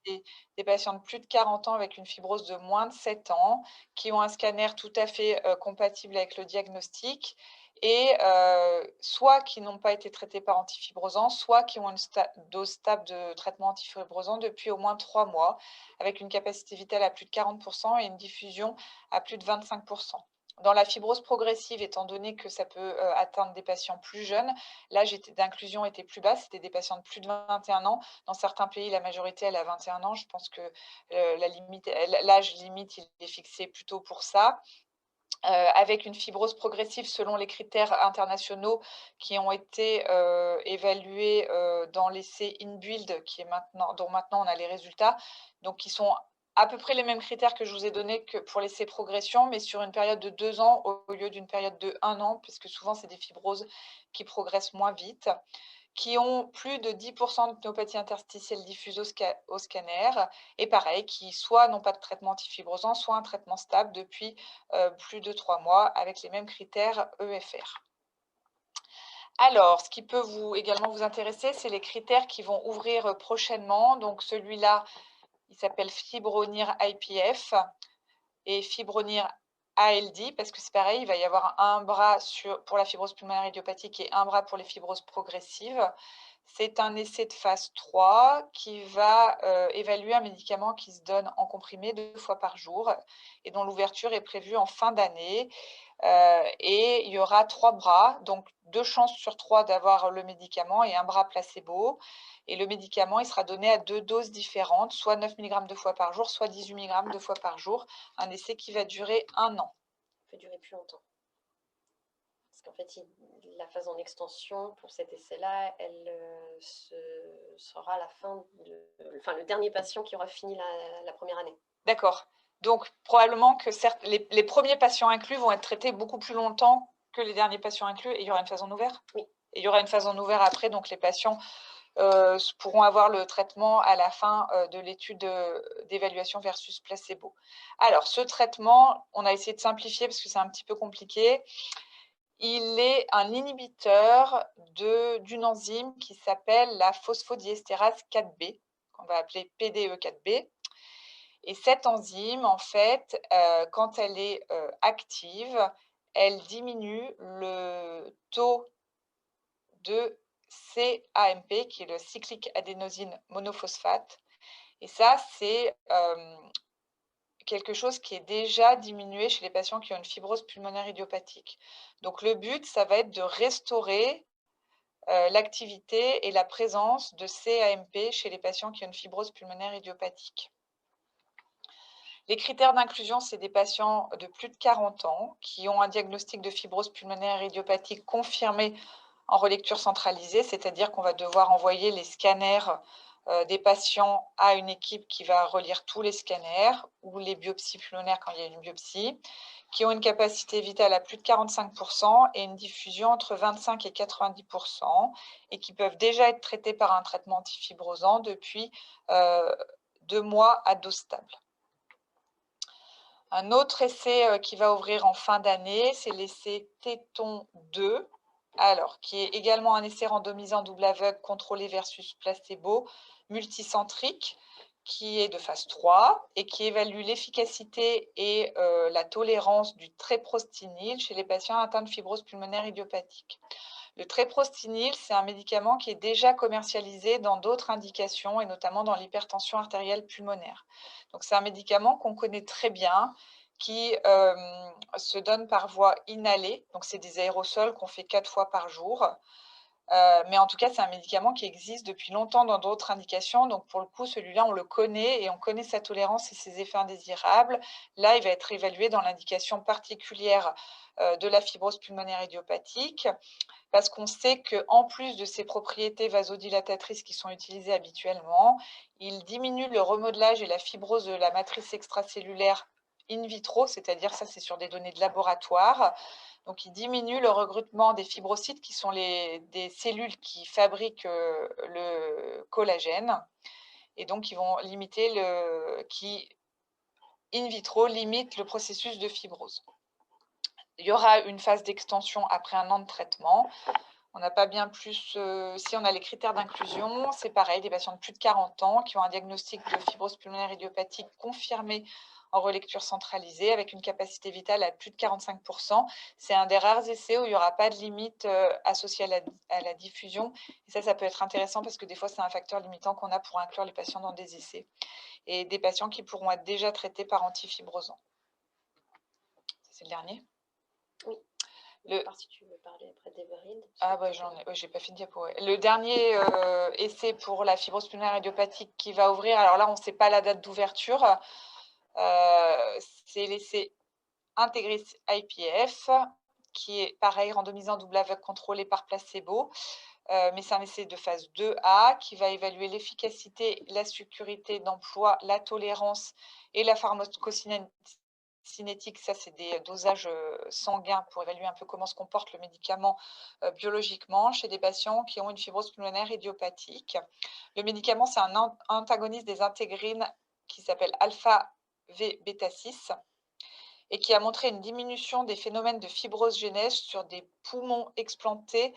des patients de plus de 40 ans avec une fibrose de moins de 7 ans, qui ont un scanner tout à fait compatible avec le diagnostic, et soit qui n'ont pas été traités par antifibrosants, soit qui ont une dose stable de traitement antifibrosant depuis au moins 3 mois, avec une capacité vitale à plus de 40% et une diffusion à plus de 25%. Dans la fibrose progressive, étant donné que ça peut atteindre des patients plus jeunes, l'âge d'inclusion était plus bas, c'était des patients de plus de 21 ans. Dans certains pays, la majorité, elle a 21 ans. Je pense que l'âge limite, il est fixé plutôt pour ça. avec une fibrose progressive selon les critères internationaux qui ont été évalués dans l'essai InBuild, dont maintenant on a les résultats, donc qui sont à peu près les mêmes critères que je vous ai donnés que pour l'essai progression, mais sur une période de 2 ans au lieu d'une période de 1 an, puisque souvent c'est des fibroses qui progressent moins vite, qui ont plus de 10% de pneumopathie interstitielle diffuse au scanner, et pareil, qui soit n'ont pas de traitement antifibrosant, soit un traitement stable depuis plus de 3 mois, avec les mêmes critères EFR. Alors, ce qui peut également vous intéresser, c'est les critères qui vont ouvrir prochainement. Donc celui-là, il s'appelle Fibronir IPF et Fibronir ALD, parce que c'est pareil, il va y avoir un bras pour la fibrose pulmonaire idiopathique et un bras pour les fibroses progressives. C'est un essai de phase 3 qui va évaluer un médicament qui se donne en comprimé 2 fois par jour et dont l'ouverture est prévue en fin d'année. Et il y aura 3 bras, donc 2 chances sur 3 d'avoir le médicament et un bras placebo. Et le médicament, il sera donné à 2 doses différentes, soit 9 mg 2 fois par jour, soit 18 mg 2 fois par jour. Un essai qui va durer 1 an. Ça peut durer plus longtemps. Parce qu'en fait, la phase en extension pour cet essai-là, elle sera la fin le dernier patient qui aura fini la première année. D'accord. Donc, probablement que certes, les premiers patients inclus vont être traités beaucoup plus longtemps que les derniers patients inclus, et il y aura une phase en ouvert? Oui. Et il y aura une phase en ouvert après, donc les patients pourront avoir le traitement à la fin de l'étude d'évaluation versus placebo. Alors, ce traitement, on a essayé de simplifier parce que c'est un petit peu compliqué. Il est un inhibiteur d'une enzyme qui s'appelle la phosphodiesterase 4B, qu'on va appeler PDE4B. Et cette enzyme, en fait, quand elle est active, elle diminue le taux de CAMP, qui est le cyclique adénosine monophosphate. Et ça, c'est quelque chose qui est déjà diminué chez les patients qui ont une fibrose pulmonaire idiopathique. Donc le but, ça va être de restaurer l'activité et la présence de CAMP chez les patients qui ont une fibrose pulmonaire idiopathique. Les critères d'inclusion, c'est des patients de plus de 40 ans qui ont un diagnostic de fibrose pulmonaire idiopathique confirmé en relecture centralisée, c'est-à-dire qu'on va devoir envoyer les scanners des patients à une équipe qui va relire tous les scanners ou les biopsies pulmonaires quand il y a une biopsie, qui ont une capacité vitale à plus de 45% et une diffusion entre 25 et 90%, et qui peuvent déjà être traités par un traitement antifibrosant depuis 2 mois à dose stable. Un autre essai qui va ouvrir en fin d'année, c'est l'essai TETON 2, alors, qui est également un essai randomisé en double aveugle contrôlé versus placebo multicentrique, qui est de phase 3 et qui évalue l'efficacité et la tolérance du treprostinil chez les patients atteints de fibrose pulmonaire idiopathique. Le treprostinil, c'est un médicament qui est déjà commercialisé dans d'autres indications et notamment dans l'hypertension artérielle pulmonaire. Donc, c'est un médicament qu'on connaît très bien, qui se donne par voie inhalée. Donc, c'est des aérosols qu'on fait 4 fois par jour. Mais en tout cas, c'est un médicament qui existe depuis longtemps dans d'autres indications. Donc, pour le coup, celui-là, on le connaît et on connaît sa tolérance et ses effets indésirables. Là, il va être évalué dans l'indication particulière de la fibrose pulmonaire idiopathique, parce qu'on sait qu'en plus de ces propriétés vasodilatatrices qui sont utilisées habituellement, il diminue le remodelage et la fibrose de la matrice extracellulaire in vitro, c'est-à-dire ça, c'est sur des données de laboratoire. Donc, il diminue le recrutement des fibrocytes, qui sont des cellules qui fabriquent le collagène, et donc ils vont limiter qui in vitro limite le processus de fibrose. Il y aura une phase d'extension après 1 an de traitement. On n'a pas bien plus, si on a les critères d'inclusion, c'est pareil, des patients de plus de 40 ans qui ont un diagnostic de fibrose pulmonaire idiopathique confirmé en relecture centralisée avec une capacité vitale à plus de 45%. C'est un des rares essais où il n'y aura pas de limite associée à la diffusion. Et ça peut être intéressant parce que des fois, c'est un facteur limitant qu'on a pour inclure les patients dans des essais. Et des patients qui pourront être déjà traités par antifibrosants. C'est le dernier? Oui. Si tu veux parler après d'Everide. Ah ouais, j'ai pas fait de diapo. Ouais. Le dernier essai pour la fibrose pulmonaire idiopathique qui va ouvrir, alors là, on ne sait pas la date d'ouverture. C'est l'essai Integris IPF, qui est pareil, randomisé en double aveugle contrôlé par placebo, mais c'est un essai de phase 2A qui va évaluer l'efficacité, la sécurité d'emploi, la tolérance et la pharmacocinétique. Ça, c'est des dosages sanguins pour évaluer un peu comment se comporte le médicament biologiquement chez des patients qui ont une fibrose pulmonaire idiopathique. Le médicament, c'est un antagoniste des intégrines qui s'appelle alpha-V bêta-6 et qui a montré une diminution des phénomènes de fibrose genèse sur des poumons explantés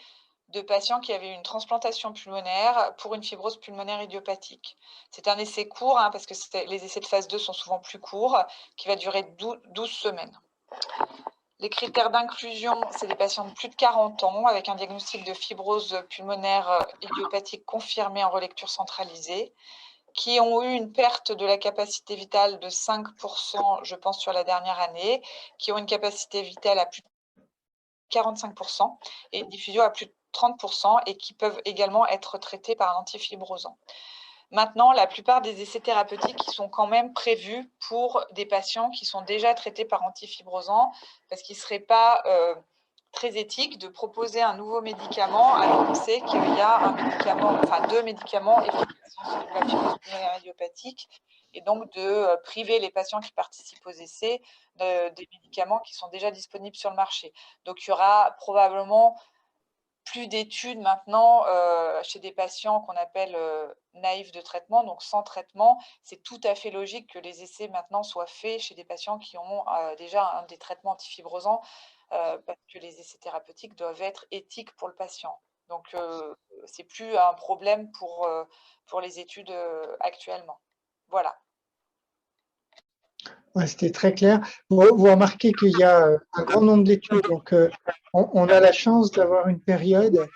de patients qui avaient eu une transplantation pulmonaire pour une fibrose pulmonaire idiopathique. C'est un essai court, hein, parce que les essais de phase 2 sont souvent plus courts, qui va durer 12 semaines. Les critères d'inclusion, c'est des patients de plus de 40 ans avec un diagnostic de fibrose pulmonaire idiopathique confirmé en relecture centralisée, qui ont eu une perte de la capacité vitale de 5%, je pense, sur la dernière année, qui ont une capacité vitale à plus de 45% et une diffusion à plus de 30% et qui peuvent également être traités par un antifibrosant. Maintenant, la plupart des essais thérapeutiques sont quand même prévus pour des patients qui sont déjà traités par antifibrosant parce qu'il ne serait pas très éthique de proposer un nouveau médicament alors qu'on sait qu'il y a un médicament, enfin 2 médicaments efficaces contre la fibrose pulmonaire idiopathique et donc de priver les patients qui participent aux essais des médicaments qui sont déjà disponibles sur le marché. Donc, il y aura probablement plus d'études maintenant chez des patients qu'on appelle naïfs de traitement, donc sans traitement. C'est tout à fait logique que les essais maintenant soient faits chez des patients qui ont déjà des traitements antifibrosants parce que les essais thérapeutiques doivent être éthiques pour le patient. Donc, c'est plus un problème pour les études actuellement. Voilà. Ouais, c'était très clair. Vous remarquez qu'il y a un grand nombre d'études, donc on a la chance d'avoir une période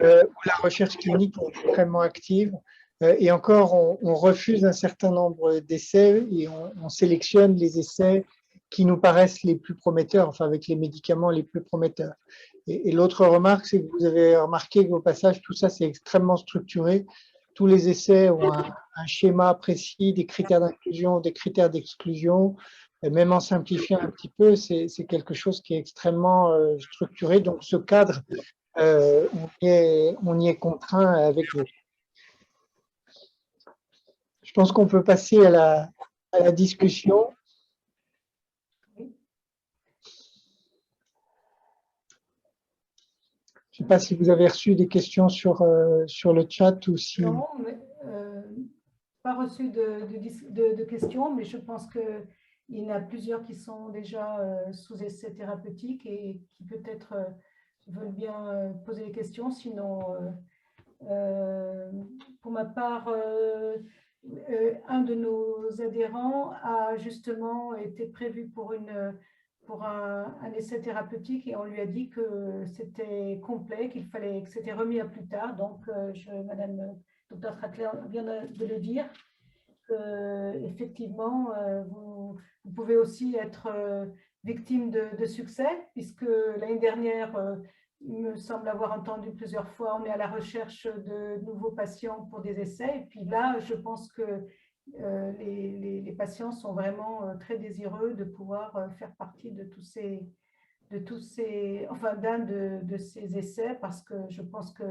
où la recherche clinique est extrêmement active et encore on refuse un certain nombre d'essais et on sélectionne les essais qui nous paraissent les plus prometteurs, enfin avec les médicaments les plus prometteurs. Et l'autre remarque, c'est que vous avez remarqué qu'au passage, tout ça c'est extrêmement structuré. Tous les essais ont un schéma précis, des critères d'inclusion, des critères d'exclusion. Et même en simplifiant un petit peu, c'est quelque chose qui est extrêmement structuré. Donc, ce cadre, on y est contraint avec vous. Je pense qu'on peut passer à la discussion. Je ne sais pas si vous avez reçu des questions sur le chat ou si… Non, mais, pas reçu de questions, mais je pense qu'il y en a plusieurs qui sont déjà sous essai thérapeutique et qui peut-être veulent bien poser des questions. Sinon, pour ma part, un de nos adhérents a justement été prévu pour un essai thérapeutique et on lui a dit que c'était complet, que c'était remis à plus tard. Donc, Madame Dr Tratler vient de le dire, effectivement, vous pouvez aussi être victime de succès, puisque l'année dernière, il me semble avoir entendu plusieurs fois, on est à la recherche de nouveaux patients pour des essais. Et puis là, je pense que les patients sont vraiment très désireux de pouvoir faire partie de d'un de ces essais, parce que je pense que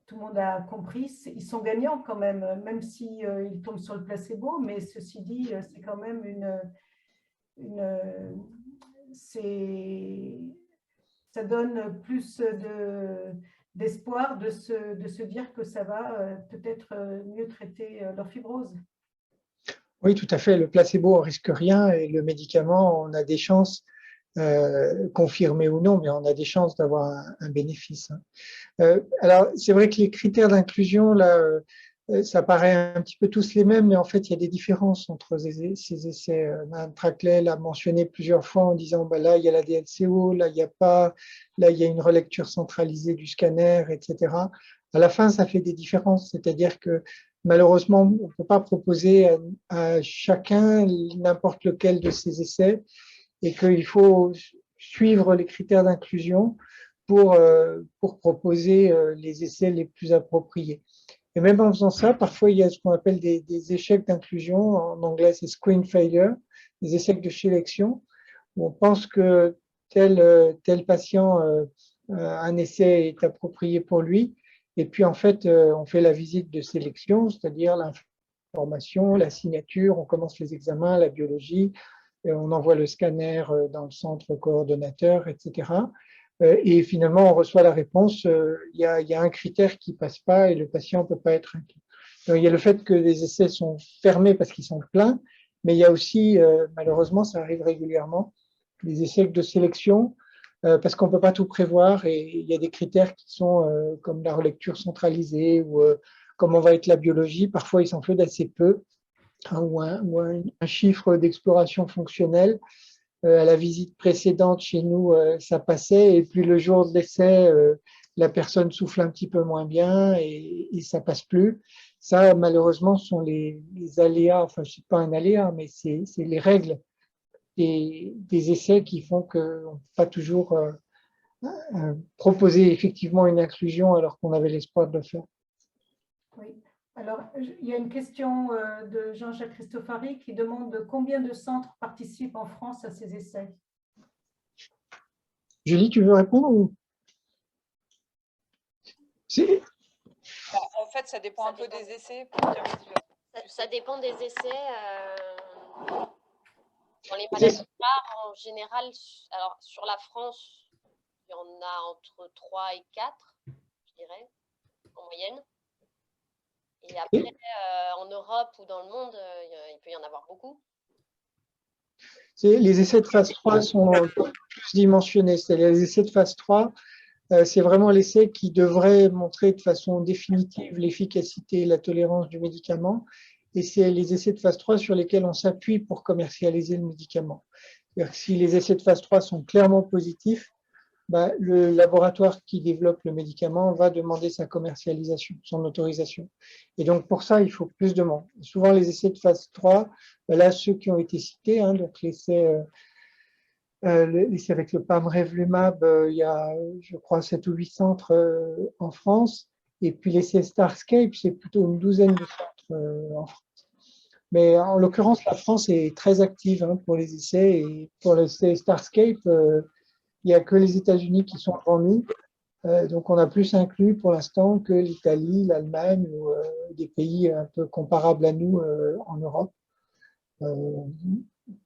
tout le monde a compris, ils sont gagnants quand même si ils tombent sur le placebo, mais ceci dit, c'est quand même ça donne plus d'espoir de se dire que ça va peut-être mieux traiter leur fibrose. Oui, tout à fait. Le placebo, on risque rien et le médicament, on a des chances, confirmées ou non, mais on a des chances d'avoir un bénéfice. Alors, c'est vrai que les critères d'inclusion, là, ça paraît un petit peu tous les mêmes, mais en fait, il y a des différences entre ces essais. Mme Traclet l'a mentionné plusieurs fois en disant, bah, là, il y a la DLCO, là, il n'y a pas, là, il y a une relecture centralisée du scanner, etc. À la fin, ça fait des différences, c'est-à-dire que malheureusement, on ne peut pas proposer à chacun n'importe lequel de ces essais et qu'il faut suivre les critères d'inclusion pour proposer les essais les plus appropriés. Et même en faisant ça, parfois, il y a ce qu'on appelle des échecs d'inclusion. En anglais, c'est screen failure, des échecs de sélection, on pense que tel patient, un essai est approprié pour lui. Et puis, en fait, on fait la visite de sélection, c'est-à-dire l'information, la signature, on commence les examens, la biologie, on envoie le scanner dans le centre coordonnateur, etc. Et finalement, on reçoit la réponse. Il y a un critère qui passe pas et le patient ne peut pas être inclus. Donc, il y a le fait que les essais sont fermés parce qu'ils sont pleins, mais il y a aussi, malheureusement, ça arrive régulièrement, les essais de sélection, parce qu'on ne peut pas tout prévoir et il y a des critères qui sont comme la relecture centralisée ou comment va être la biologie. Parfois, il s'en fait d'assez peu, hein, ou un chiffre d'exploration fonctionnelle. À la visite précédente chez nous, ça passait, et puis le jour de l'essai, la personne souffle un petit peu moins bien et ça passe plus. Ça, malheureusement, sont les aléas, enfin, je ne sais pas un aléa, mais c'est les règles des essais qui font qu'on ne peut pas toujours proposer effectivement une inclusion alors qu'on avait l'espoir de le faire. Oui. Alors, il y a une question de Jean-Jacques Christofari qui demande combien de centres participent en France à ces essais. Julie, tu veux répondre ou... En fait, ça dépend un peu des essais. Ça dépend des essais. Dans les maladies rares, en général, alors sur la France, il y en a entre 3 et 4, je dirais, en moyenne. Et après, en Europe ou dans le monde, il peut y en avoir beaucoup. Les essais de phase 3 sont plus dimensionnés. C'est-à-dire les essais de phase 3, c'est vraiment l'essai qui devrait montrer de façon définitive l'efficacité et la tolérance du médicament. Et c'est les essais de phase 3 sur lesquels on s'appuie pour commercialiser le médicament. C'est-à-dire que si les essais de phase 3 sont clairement positifs, le laboratoire qui développe le médicament va demander sa commercialisation, son autorisation. Et donc, pour ça, il faut plus de monde. Souvent, les essais de phase 3, là, ceux qui ont été cités, hein, donc l'essai avec le pamrevlumab, il y a, je crois, 7 ou 8 centres en France. Et puis l'essai Starscape, c'est plutôt une douzaine de centres en France. Mais en l'occurrence, la France est très active hein, pour les essais. Et pour l'essai Starscape, il n'y a que les États-Unis qui sont devant nous. Donc, on a plus inclus pour l'instant que l'Italie, l'Allemagne ou des pays un peu comparables à nous en Europe.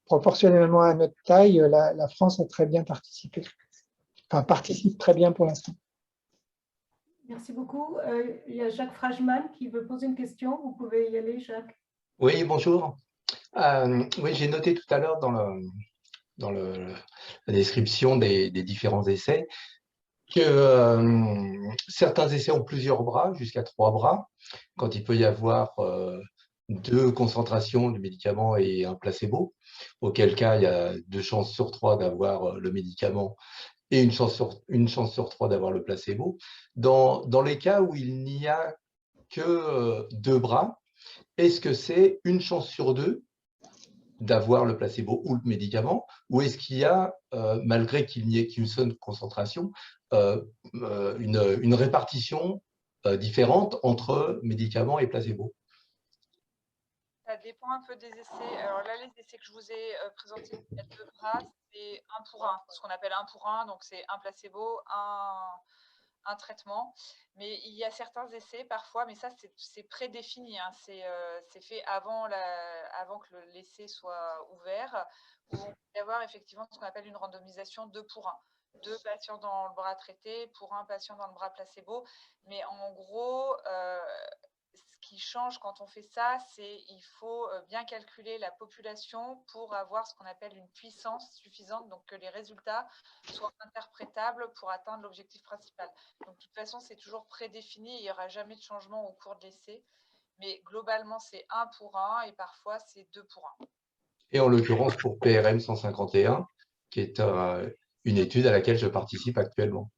Proportionnellement à notre taille, la France a très bien participé. Enfin, participe très bien pour l'instant. Merci beaucoup. Il y a Jacques Frajman qui veut poser une question. Vous pouvez y aller, Jacques. Oui, bonjour. Oui, j'ai noté tout à l'heure dans la description des différents essais que certains essais ont plusieurs bras, jusqu'à 3 bras, quand il peut y avoir 2 concentrations du médicament et un placebo, auquel cas il y a 2 chances sur 3 d'avoir le médicament et une chance sur 3 d'avoir le placebo. Dans les cas où il n'y a que 2 bras, est-ce que c'est une chance sur 2 d'avoir le placebo ou le médicament, ou est-ce qu'il y a, malgré qu'il n'y ait qu'une seule concentration, une répartition différente entre médicaments et placebo? Ça dépend un peu des essais. Alors là, les essais que je vous ai présentés, il y a 2 bras, c'est 1 pour 1, ce qu'on appelle 1 pour 1, donc c'est un placebo, un traitement. Mais il y a certains essais parfois, mais ça c'est prédéfini, hein, c'est fait avant que l'essai soit ouvert, où on peut y avoir effectivement ce qu'on appelle une randomisation 2 pour 1. 2 patients dans le bras traité pour 1 patient dans le bras placebo. Mais en gros, ce qui change quand on fait ça, c'est qu'il faut bien calculer la population pour avoir ce qu'on appelle une puissance suffisante, donc que les résultats soient interprétables pour atteindre l'objectif principal. Donc, de toute façon, c'est toujours prédéfini, il n'y aura jamais de changement au cours de l'essai. Mais globalement, c'est 1 pour 1 et parfois, c'est 2 pour 1. Et en l'occurrence, pour PRM 151, qui est une étude à laquelle je participe actuellement.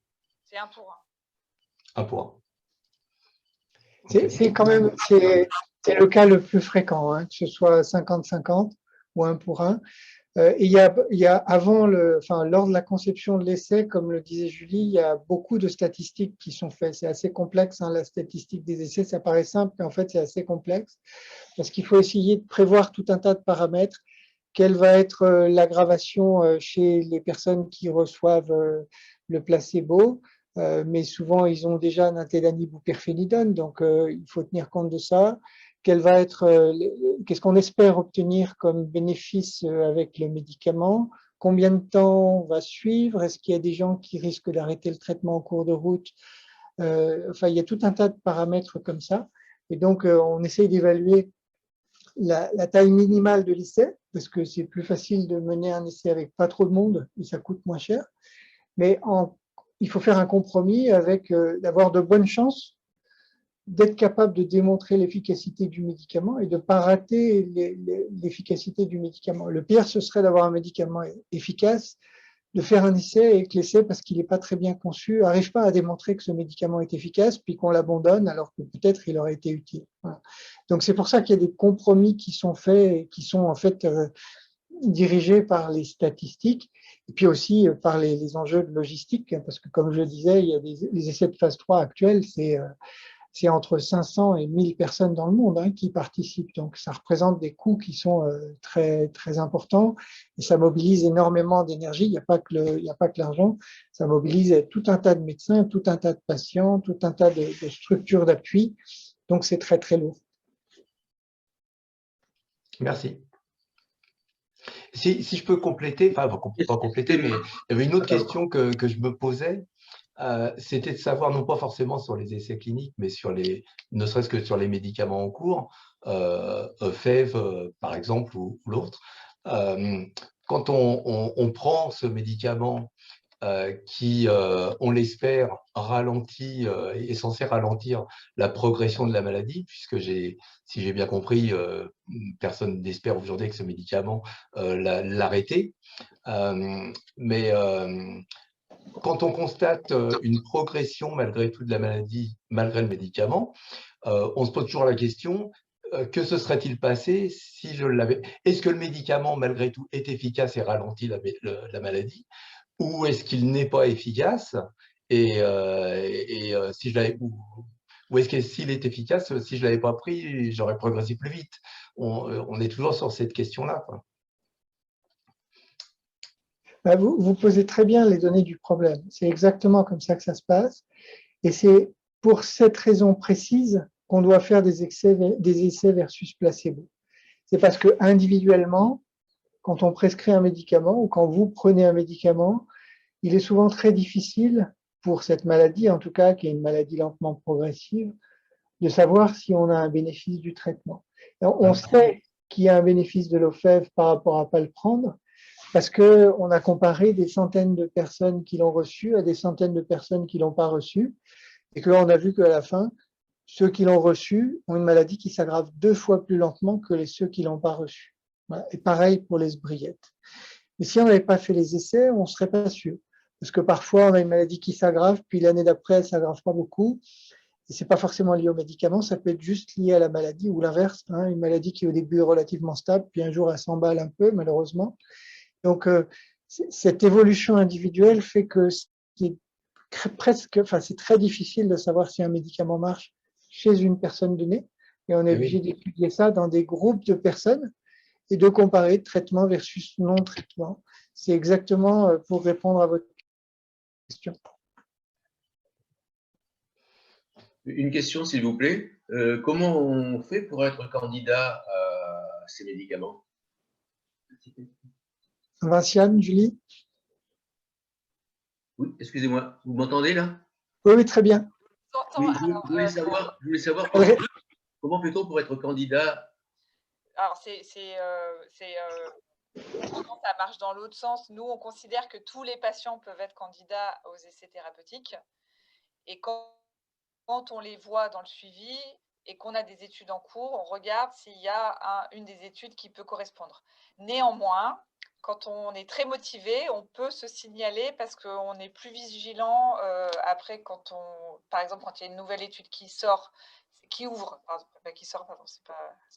C'est 1 pour 1. 1 pour 1. C'est quand même c'est le cas le plus fréquent, hein, que ce soit 50-50 ou 1 pour 1. Et il y a avant lors de la conception de l'essai, comme le disait Julie, il y a beaucoup de statistiques qui sont faites. C'est assez complexe, hein, la statistique des essais. Ça paraît simple, mais en fait, c'est assez complexe parce qu'il faut essayer de prévoir tout un tas de paramètres quelle va être l'aggravation chez les personnes qui reçoivent le placebo, mais souvent ils ont déjà un intédanib ou pirfénidone, donc il faut tenir compte de ça. Qu'est-ce qu'on espère obtenir comme bénéfice avec le médicament? Combien de temps on va suivre? Est-ce qu'il y a des gens qui risquent d'arrêter le traitement en cours de route? Enfin, il y a tout un tas de paramètres comme ça. Et donc, on essaye d'évaluer la taille minimale de l'essai, parce que c'est plus facile de mener un essai avec pas trop de monde et ça coûte moins cher. Mais il faut faire un compromis avec d'avoir de bonnes chances d'être capable de démontrer l'efficacité du médicament et de ne pas rater l'efficacité du médicament. Le pire, ce serait d'avoir un médicament efficace, de faire un essai et que l'essai, parce qu'il n'est pas très bien conçu, n'arrive pas à démontrer que ce médicament est efficace, puis qu'on l'abandonne alors que peut-être il aurait été utile. Voilà. Donc c'est pour ça qu'il y a des compromis qui sont faits et qui sont en fait dirigés par les statistiques et puis aussi par les enjeux de logistique, parce que comme je le disais, il y a les essais de phase 3 actuels, c'est entre 500 et 1000 personnes dans le monde qui participent. Donc, ça représente des coûts qui sont très, très importants et ça mobilise énormément d'énergie. Il n'y a pas que l'argent. Ça mobilise tout un tas de médecins, tout un tas de patients, tout un tas de structures d'appui. Donc, c'est très, très lourd. Merci. Si je peux compléter, enfin, pas compléter, mais il y avait une autre question que je me posais. C'était de savoir, non pas forcément sur les essais cliniques, mais ne serait-ce que sur les médicaments en cours, EFEV par exemple, ou l'autre. Quand on prend ce médicament qui, on l'espère, est censé ralentir la progression de la maladie, puisque si j'ai bien compris, personne n'espère aujourd'hui que ce médicament l'arrêter. Mais quand on constate une progression malgré tout de la maladie, malgré le médicament, on se pose toujours la question, que se serait-il passé si je l'avais? Est-ce que le médicament, malgré tout, est efficace et ralentit la maladie? Ou est-ce qu'il n'est pas efficace? Et si je l'avais, ou est-ce que s'il est efficace, si je ne l'avais pas pris, j'aurais progressé plus vite? On est toujours sur cette question-là. Vous posez très bien les données du problème. C'est exactement comme ça que ça se passe. Et c'est pour cette raison précise qu'on doit faire des essais versus placebo. C'est parce que individuellement, quand on prescrit un médicament ou quand vous prenez un médicament, il est souvent très difficile pour cette maladie, en tout cas qui est une maladie lentement progressive, de savoir si on a un bénéfice du traitement. Alors, on sait qu'il y a un bénéfice de l'OFEV par rapport à ne pas le prendre, parce qu'on a comparé des centaines de personnes qui l'ont reçu à des centaines de personnes qui ne l'ont pas reçu, et qu'on a vu qu'à la fin, ceux qui l'ont reçu ont une maladie qui s'aggrave 2 fois plus lentement que ceux qui ne l'ont pas reçu. Voilà. Et pareil pour les sbriettes. Mais si on n'avait pas fait les essais, on ne serait pas sûr. Parce que parfois, on a une maladie qui s'aggrave, puis l'année d'après, elle ne s'aggrave pas beaucoup. Et ce n'est pas forcément lié au médicament, ça peut être juste lié à la maladie ou l'inverse. Une maladie qui au début est relativement stable, puis un jour, elle s'emballe un peu, malheureusement. Donc, cette évolution individuelle fait que c'est très difficile de savoir si un médicament marche chez une personne donnée. Et on est obligé d'étudier ça dans des groupes de personnes et de comparer traitement versus non-traitement. C'est exactement pour répondre à votre question. Une question, s'il vous plaît. Comment on fait pour être candidat à ces médicaments? Vinciane, Julie? Oui, excusez-moi, vous m'entendez là? Oui, très bien. Oui, je voulais savoir comment fait-on pour être candidat? Alors, comment ça marche dans l'autre sens? Nous, on considère que tous les patients peuvent être candidats aux essais thérapeutiques. Et quand on les voit dans le suivi et qu'on a des études en cours, on regarde s'il y a une des études qui peut correspondre. Néanmoins, quand on est très motivé, on peut se signaler parce qu'on est plus vigilant après par exemple, quand il y a une nouvelle étude qui sort, c'est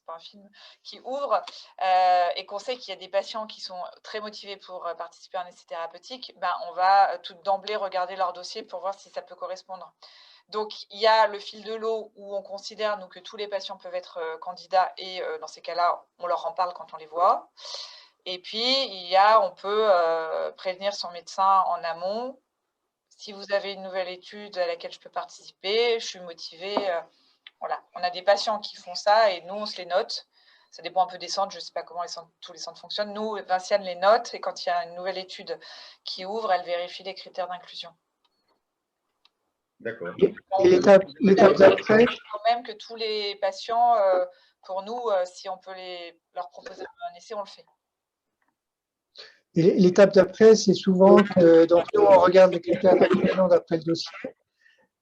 pas un film, qui ouvre et qu'on sait qu'il y a des patients qui sont très motivés pour participer à un essai thérapeutique, on va tout d'emblée regarder leur dossier pour voir si ça peut correspondre. Donc, il y a le fil de l'eau où on considère, nous, que tous les patients peuvent être candidats et dans ces cas-là, on leur en parle quand on les voit. Et puis, on peut prévenir son médecin en amont. Si vous avez une nouvelle étude à laquelle je peux participer, je suis motivée. Voilà. On a des patients qui font ça et nous, on se les note. Ça dépend un peu des centres, je ne sais pas comment tous les centres fonctionnent. Nous, Vinciane les note et quand il y a une nouvelle étude qui ouvre, elle vérifie les critères d'inclusion. D'accord. Et l'étape d'après, Quand même que tous les patients, pour nous, si on peut leur proposer un essai, on le fait. l'étape d'après, c'est souvent que donc nous, on regarde les critères d'inclusion d'après le dossier.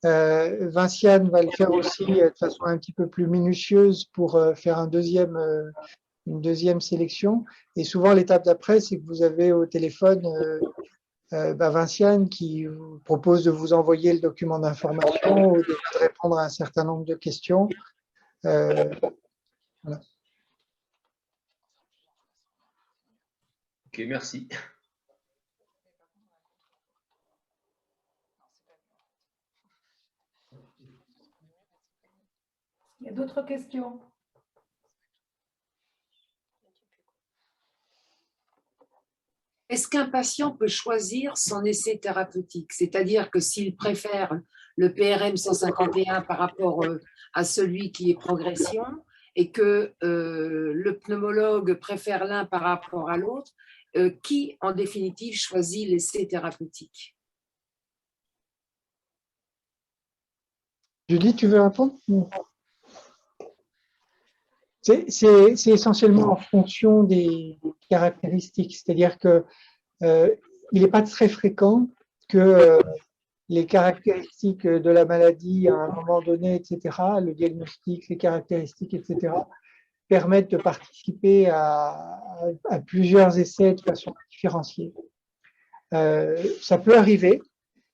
Vinciane va le faire aussi de façon un petit peu plus minutieuse pour faire une deuxième sélection. Et souvent, l'étape d'après, c'est que vous avez au téléphone Vinciane qui vous propose de vous envoyer le document d'information ou de répondre à un certain nombre de questions. Voilà. Ok, merci. Il y a d'autres questions? Est-ce qu'un patient peut choisir son essai thérapeutique? C'est-à-dire que s'il préfère le PRM 151 par rapport à celui qui est progression et que le pneumologue préfère l'un par rapport à l'autre, qui en définitive choisit l'essai thérapeutique? Julie, tu veux répondre? C'est essentiellement en fonction des caractéristiques, c'est-à-dire que il n'est pas très fréquent que les caractéristiques de la maladie à un moment donné, etc., le diagnostic, les caractéristiques, etc., permettent de participer à plusieurs essais de façon différenciée. Ça peut arriver,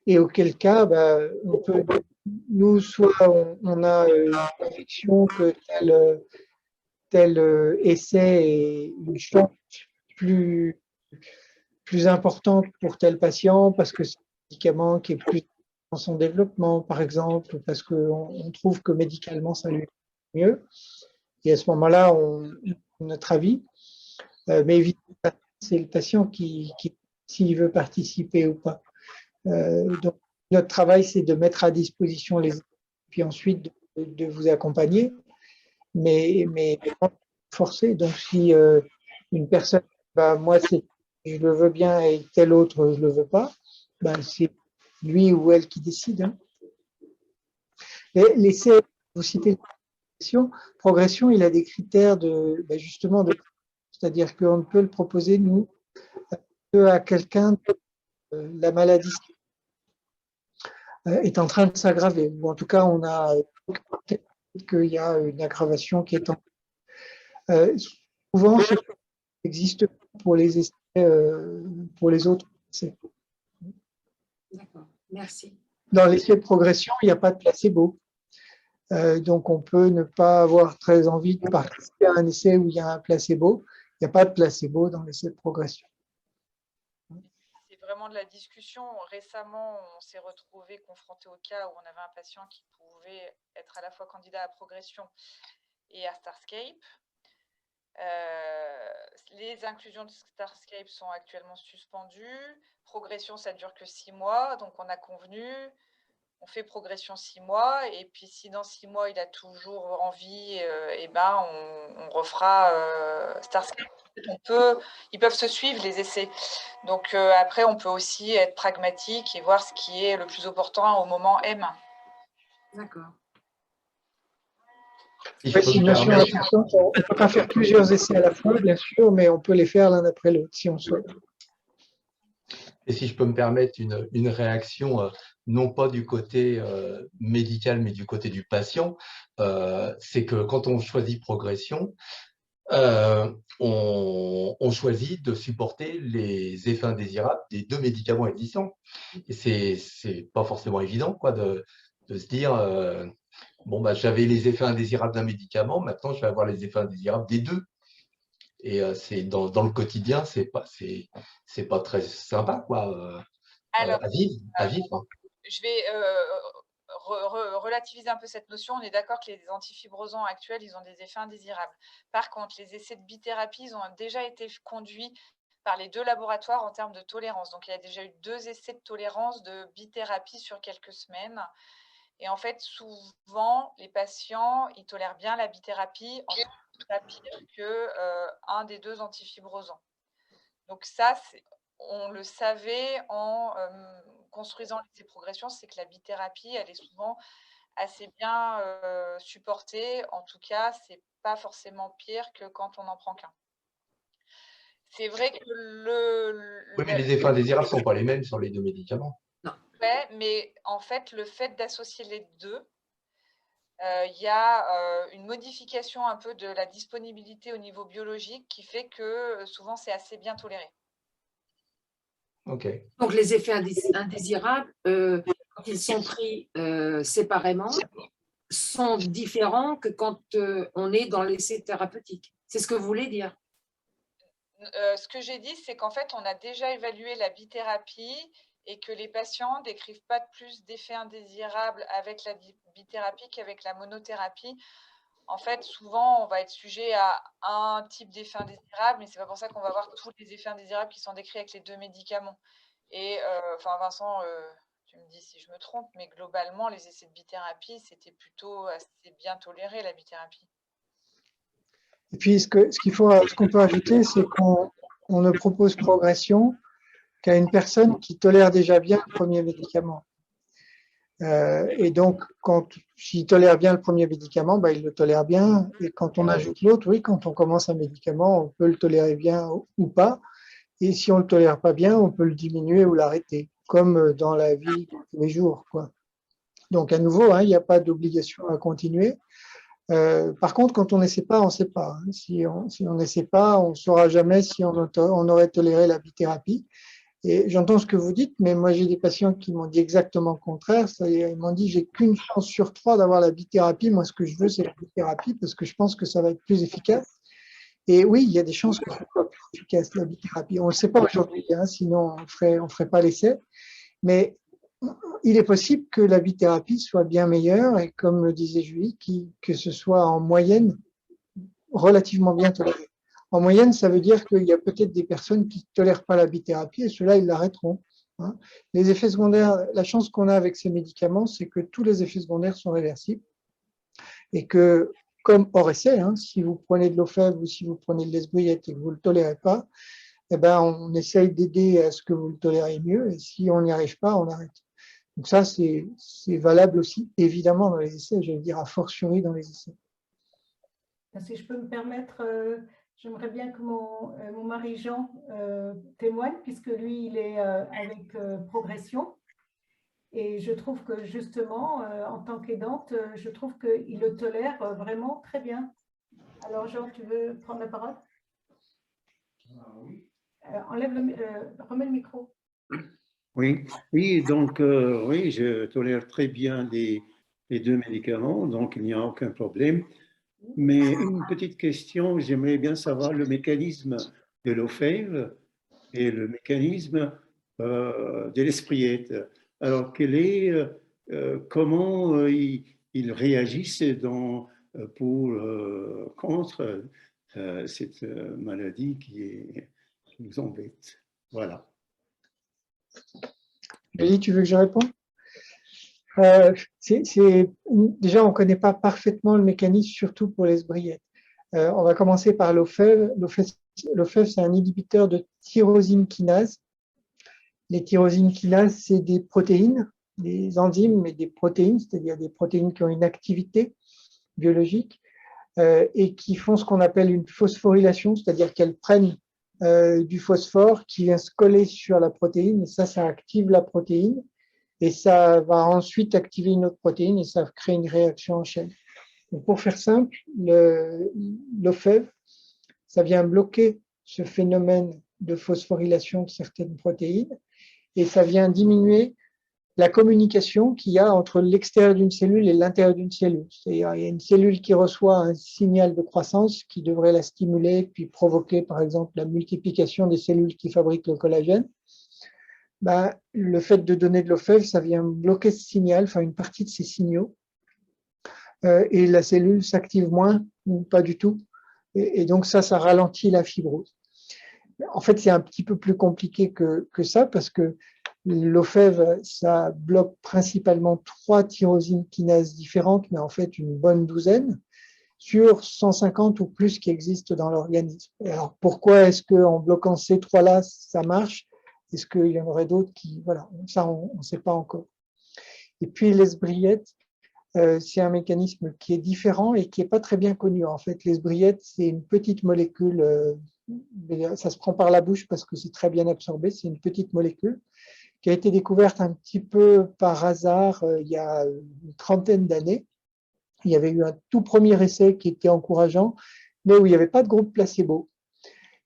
et auquel cas, on peut, nous, soit on a une conviction que tel essai est une chance plus importante pour tel patient parce que c'est un médicament qui est plus dans son développement, par exemple, parce qu'on trouve que médicalement, ça lui est mieux. Et à ce moment-là, notre avis. Mais évidemment, c'est le patient qui s'il veut participer ou pas. Donc, notre travail, c'est de mettre à disposition les puis ensuite de vous accompagner, mais pas forcer. Donc, si une personne, moi, je le veux bien et tel autre, je le veux pas, c'est lui ou elle qui décide. Hein. L'essai, vous citez progression, il a des critères justement c'est-à-dire qu'on ne peut le proposer, nous, qu'à quelqu'un la maladie est en train de s'aggraver, ou en tout cas, on a qu'il y a une aggravation qui est en souvent, ça existe pour les essais, pour les autres essais. D'accord, merci. Dans l'essai de progression, il n'y a pas de placebo. Donc, on peut ne pas avoir très envie de participer à un essai où il y a un placebo. Il n'y a pas de placebo dans l'essai de progression. C'est vraiment de la discussion. Récemment, on s'est retrouvé confronté au cas où on avait un patient qui pouvait être à la fois candidat à progression et à Starscape. Les inclusions de Starscape sont actuellement suspendues. Progression, ça ne dure que 6 mois. Donc, on a convenu, on fait progression 6 mois. Et puis, si dans 6 mois, il a toujours envie, on refera Starscape. Ils peuvent se suivre, les essais. Donc, après, on peut aussi être pragmatique et voir ce qui est le plus opportun au moment M. D'accord. C'est une notion d'attention. On ne peut pas faire plusieurs essais à la fois, bien sûr, mais on peut les faire l'un après l'autre si on souhaite. Et si je peux me permettre une réaction, non pas du côté médical, mais du côté du patient, c'est que quand on choisit progression, on choisit de supporter les effets indésirables des 2 médicaments existants. Et c'est pas forcément évident quoi, de se dire j'avais les effets indésirables d'un médicament, maintenant je vais avoir les effets indésirables des 2. Et c'est dans le quotidien, c'est pas très sympa quoi, Alors, à vivre. je vais relativiser un peu cette notion, on est d'accord que les antifibrosants actuels, ils ont des effets indésirables. Par contre, les essais de bithérapie, ils ont déjà été conduits par les 2 laboratoires en termes de tolérance. Donc, il y a déjà eu 2 essais de tolérance de bithérapie sur quelques semaines. Et en fait, souvent, les patients, ils tolèrent bien la bithérapie, en fait, pas pire qu'un des 2 antifibrosants. Donc ça, on le savait en construisant ces progressions, c'est que la bithérapie, elle est souvent assez bien supportée. En tout cas, c'est pas forcément pire que quand on n'en prend qu'un. C'est vrai que Oui, mais les effets indésirables ne sont pas les mêmes sur les 2 médicaments. Ouais, mais en fait, le fait d'associer les 2, il y a une modification un peu de la disponibilité au niveau biologique qui fait que souvent, c'est assez bien toléré. Ok. Donc, les effets indésirables, quand ils sont pris séparément, sont différents que quand on est dans l'essai thérapeutique. C'est ce que vous voulez dire? Ce que j'ai dit, c'est qu'en fait, on a déjà évalué la bithérapie et que les patients ne décrivent pas de plus d'effets indésirables avec la bithérapie qu'avec la monothérapie. En fait, souvent, on va être sujet à un type d'effet indésirable, mais ce n'est pas pour ça qu'on va avoir tous les effets indésirables qui sont décrits avec les 2 médicaments. Et enfin, Vincent, tu me dis si je me trompe, mais globalement, les essais de bithérapie, c'était plutôt assez bien toléré, la bithérapie. Et puis, ce qu'on peut ajouter, c'est qu'on ne propose progression qu'à une personne qui tolère déjà bien le premier médicament. Et donc, s'il tolère bien le premier médicament, ben, il le tolère bien. Et quand on ajoute l'autre, oui, quand on commence un médicament, on peut le tolérer bien ou pas. Et si on ne le tolère pas bien, on peut le diminuer ou l'arrêter, comme dans la vie de tous les jours, quoi. Donc, à nouveau, hein, il n'y a pas d'obligation à continuer. Par contre, quand on n'essaie pas, on ne sait pas. Hein. Si on n'essaie pas, on ne saura jamais si on aurait toléré la bithérapie. Et j'entends ce que vous dites, mais moi j'ai des patients qui m'ont dit exactement le contraire. C'est-à-dire, ils m'ont dit j'ai qu'une chance sur 3 d'avoir la bithérapie. Moi, ce que je veux, c'est la bithérapie parce que je pense que ça va être plus efficace. Et oui, il y a des chances que ce soit plus efficace la bithérapie. On ne le sait pas aujourd'hui, hein, sinon on ferait pas l'essai. Mais il est possible que la bithérapie soit bien meilleure et comme le disait Julie, que ce soit en moyenne relativement bien toléré. En moyenne, ça veut dire qu'il y a peut-être des personnes qui ne tolèrent pas la bithérapie et ceux-là, ils l'arrêteront. Hein. Les effets secondaires, la chance qu'on a avec ces médicaments, c'est que tous les effets secondaires sont réversibles et que, comme hors essai, hein, si vous prenez de l'eau faible ou si vous prenez de l'esbriette et que vous ne le tolérez pas, eh ben, on essaye d'aider à ce que vous le tolérez mieux et si on n'y arrive pas, on arrête. Donc ça, c'est valable aussi, évidemment, dans les essais, je veux dire, a fortiori dans les essais. Si je peux me permettre, j'aimerais bien que mon mari Jean témoigne, puisque lui, il est avec progression. Et je trouve que justement, en tant qu'aidante, je trouve qu'il le tolère vraiment très bien. Alors Jean, tu veux prendre la parole? Oui. Remets le micro. Oui, donc oui, je tolère très bien les 2 médicaments, donc il n'y a aucun problème. Mais une petite question, j'aimerais bien savoir le mécanisme de l'Ofev et le mécanisme de l'espriette. Alors, comment ils réagissent contre cette maladie qui nous embête. Voilà. Julie, tu veux que je réponde? Déjà, on ne connaît pas parfaitement le mécanisme, surtout pour les esbriètes. On va commencer par l'Ofev. L'Ofev, c'est un inhibiteur de tyrosine kinase. Les tyrosines kinases, c'est des protéines, des enzymes, mais des protéines, c'est-à-dire des protéines qui ont une activité biologique et qui font ce qu'on appelle une phosphorylation, c'est-à-dire qu'elles prennent du phosphore qui vient se coller sur la protéine et ça active la protéine. Et ça va ensuite activer une autre protéine et ça crée une réaction en chaîne. Donc pour faire simple, l'Ofev, ça vient bloquer ce phénomène de phosphorylation de certaines protéines et ça vient diminuer la communication qu'il y a entre l'extérieur d'une cellule et l'intérieur d'une cellule. C'est-à-dire il y a une cellule qui reçoit un signal de croissance qui devrait la stimuler puis provoquer par exemple la multiplication des cellules qui fabriquent le collagène. le fait de donner de l'OFEV, ça vient bloquer ce signal, enfin une partie de ces signaux, et la cellule s'active moins ou pas du tout. Et donc ça ralentit la fibrose. En fait, c'est un petit peu plus compliqué que ça parce que l'OFEV, ça bloque principalement 3 tyrosines kinases différentes, mais en fait une bonne douzaine, sur 150 ou plus qui existent dans l'organisme. Alors pourquoi est-ce qu'en bloquant ces 3-là, ça marche? Est-ce qu'il y en aurait d'autres qui… Voilà, ça on ne sait pas encore. Et puis l'esbriette, c'est un mécanisme qui est différent et qui n'est pas très bien connu. En fait, l'esbriette, c'est une petite molécule, ça se prend par la bouche parce que c'est très bien absorbé, c'est une petite molécule qui a été découverte un petit peu par hasard il y a une trentaine d'années. Il y avait eu un tout premier essai qui était encourageant, mais où il n'y avait pas de groupe placebo.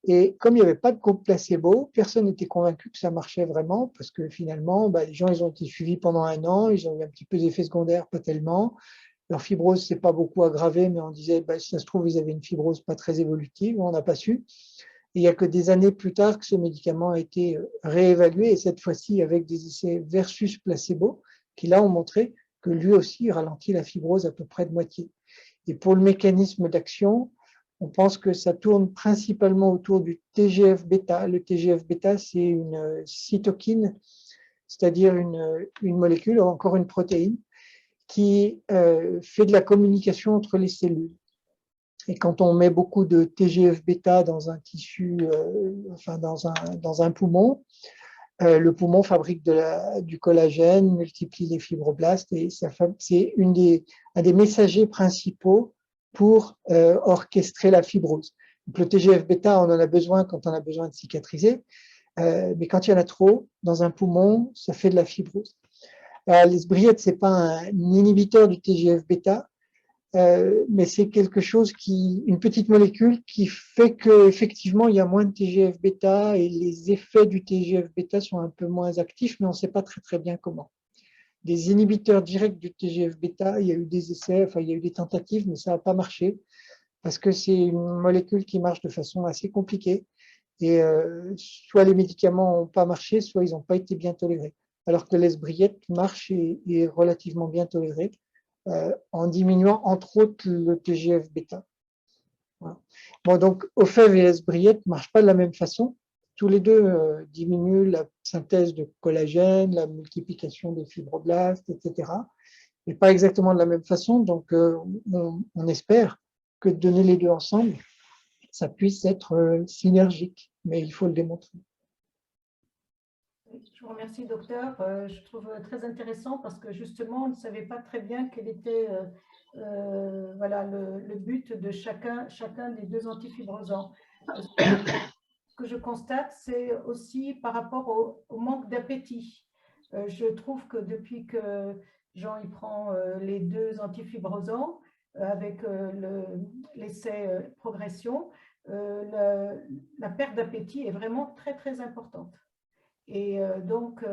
Et comme il n'y avait pas de groupe placebo, personne n'était convaincu que ça marchait vraiment, parce que finalement, les gens ils ont été suivis pendant 1 an, ils ont eu un petit peu d'effets secondaires, pas tellement. Leur fibrose s'est pas beaucoup aggravée, mais on disait, si ça se trouve, ils avaient une fibrose pas très évolutive, on n'a pas su. Et il n'y a que des années plus tard que ce médicament a été réévalué, et cette fois-ci avec des essais versus placebo, qui là ont montré que lui aussi ralentit la fibrose à peu près de moitié. Et pour le mécanisme d'action, on pense que ça tourne principalement autour du TGF-bêta. Le TGF-bêta, c'est une cytokine, c'est-à-dire une molécule, encore une protéine, qui fait de la communication entre les cellules. Et quand on met beaucoup de TGF-bêta dans un tissu, dans un poumon, le poumon fabrique du collagène, multiplie les fibroblastes, et c'est un des messagers principaux pour orchestrer la fibrose. Donc, le TGF-bêta, on en a besoin quand on a besoin de cicatriser, mais quand il y en a trop dans un poumon, ça fait de la fibrose. L'esbriette, ce n'est pas un inhibiteur du TGF-bêta, mais c'est quelque chose une petite molécule qui fait qu'effectivement, il y a moins de TGF-bêta et les effets du TGF-bêta sont un peu moins actifs, mais on ne sait pas très, très bien comment. Des inhibiteurs directs du TGF-bêta, il y a eu des essais, il y a eu des tentatives, mais ça n'a pas marché parce que c'est une molécule qui marche de façon assez compliquée et soit les médicaments n'ont pas marché, soit ils n'ont pas été bien tolérés. Alors que l'esbriette marche et est relativement bien tolérée. En diminuant entre autres le TGF-bêta. Voilà. Bon, donc OFEV et l'esbriette ne marchent pas de la même façon. Tous les deux diminuent la synthèse de collagène, la multiplication des fibroblastes, etc. Mais pas exactement de la même façon. Donc on espère que de donner les deux ensemble, ça puisse être synergique. Mais il faut le démontrer. Je vous remercie, docteur. Je trouve très intéressant parce que justement, on ne savait pas très bien quel était le but de chacun des deux antifibrosants. Ce que je constate, c'est aussi par rapport au manque d'appétit. Je trouve que depuis que Jean y prend les deux antifibrosants avec l'essai progression, la perte d'appétit est vraiment très, très importante. Et donc,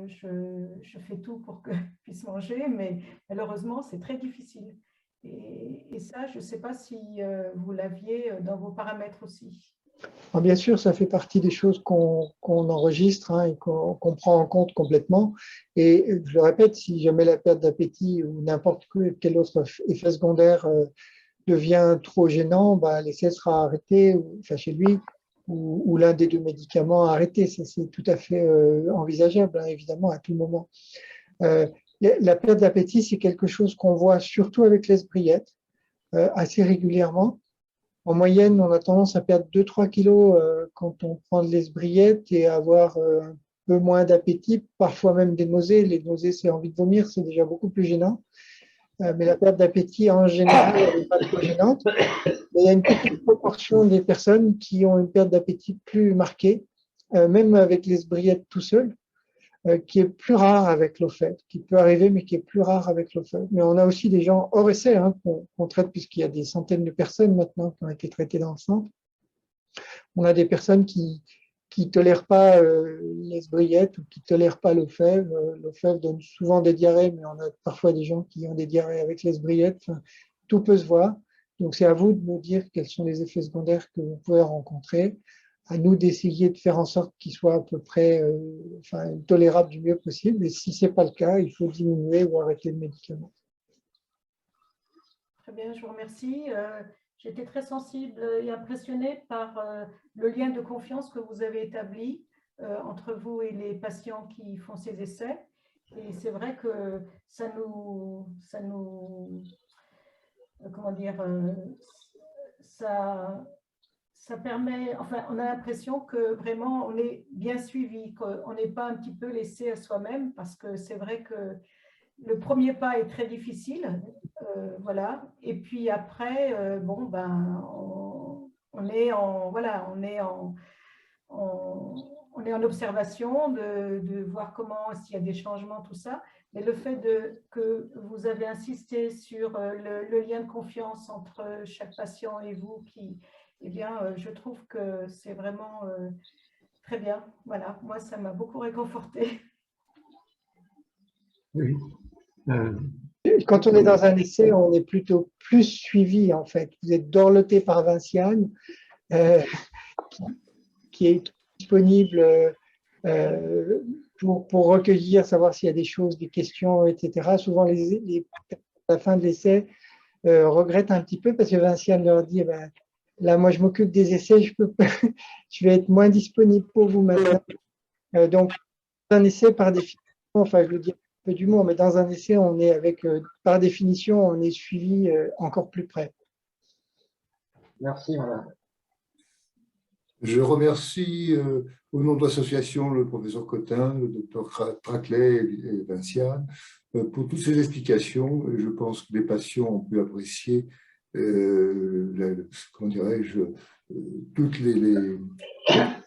je fais tout pour qu'il puisse manger, mais malheureusement, c'est très difficile. Et ça, je ne sais pas si vous l'aviez dans vos paramètres aussi. Alors bien sûr, ça fait partie des choses qu'on enregistre et qu'on prend en compte complètement. Et je le répète, si jamais la perte d'appétit ou n'importe quel autre effet secondaire devient trop gênant, l'essai sera arrêté chez lui ou l'un des deux médicaments arrêté. Ça, c'est tout à fait envisageable, évidemment, à tout moment. La perte d'appétit, c'est quelque chose qu'on voit surtout avec l'esbriette, assez régulièrement. En moyenne, on a tendance à perdre 2-3 kilos quand on prend de l'esbriette et avoir un peu moins d'appétit, parfois même des nausées. Les nausées, c'est envie de vomir, c'est déjà beaucoup plus gênant. Mais la perte d'appétit, en général, elle n'est pas trop gênante. Mais il y a une petite proportion des personnes qui ont une perte d'appétit plus marquée, même avec l'esbriette tout seul, qui est plus rare avec l'OFEV, qui peut arriver, mais qui est plus rare avec l'OFEV. Mais on a aussi des gens hors essai qu'on traite, puisqu'il y a des centaines de personnes maintenant qui ont été traitées dans le centre. On a des personnes qui ne tolèrent pas l'esbriette ou qui ne tolèrent pas l'OFEV. L'OFEV donne souvent des diarrhées, mais on a parfois des gens qui ont des diarrhées avec l'esbriette. Enfin, tout peut se voir. Donc, c'est à vous de nous dire quels sont les effets secondaires que vous pouvez rencontrer. à nous d'essayer de faire en sorte qu'il soit à peu près tolérable du mieux possible. Et si ce n'est pas le cas, il faut diminuer ou arrêter le médicament. Très bien, je vous remercie. J'ai été très sensible et impressionnée par le lien de confiance que vous avez établi entre vous et les patients qui font ces essais. Et c'est vrai que ça nous comment dire, ça permet, enfin, on a l'impression que vraiment on est bien suivi, qu'on n'est pas un petit peu laissé à soi-même, parce que c'est vrai que le premier pas est très difficile, voilà. Et puis après, bon, ben, on est en, voilà, on est en observation de voir comment, s'il y a des changements, tout ça. Mais le fait que vous avez insisté sur le lien de confiance entre chaque patient et vous, eh bien, je trouve que c'est vraiment très bien. Voilà, moi, ça m'a beaucoup réconfortée. Oui. Quand on est dans un essai, on est plutôt plus suivi, en fait. Vous êtes dorloté par Vinciane, qui est disponible pour recueillir, savoir s'il y a des choses, des questions, etc. Souvent, à la fin de l'essai, regrettent un petit peu parce que Vinciane leur dit, ben, là, moi, je m'occupe des essais, je vais être moins disponible pour vous maintenant. Donc, un essai, par définition, enfin, je le dis un peu d'humour, mais dans un essai, on est par définition, on est suivi encore plus près. Merci, madame. Je remercie au nom de l'association le professeur Cotin, le docteur Traclet et Vinciane pour toutes ces explications. Je pense que les patients ont pu apprécier, comment dirais-je, toutes les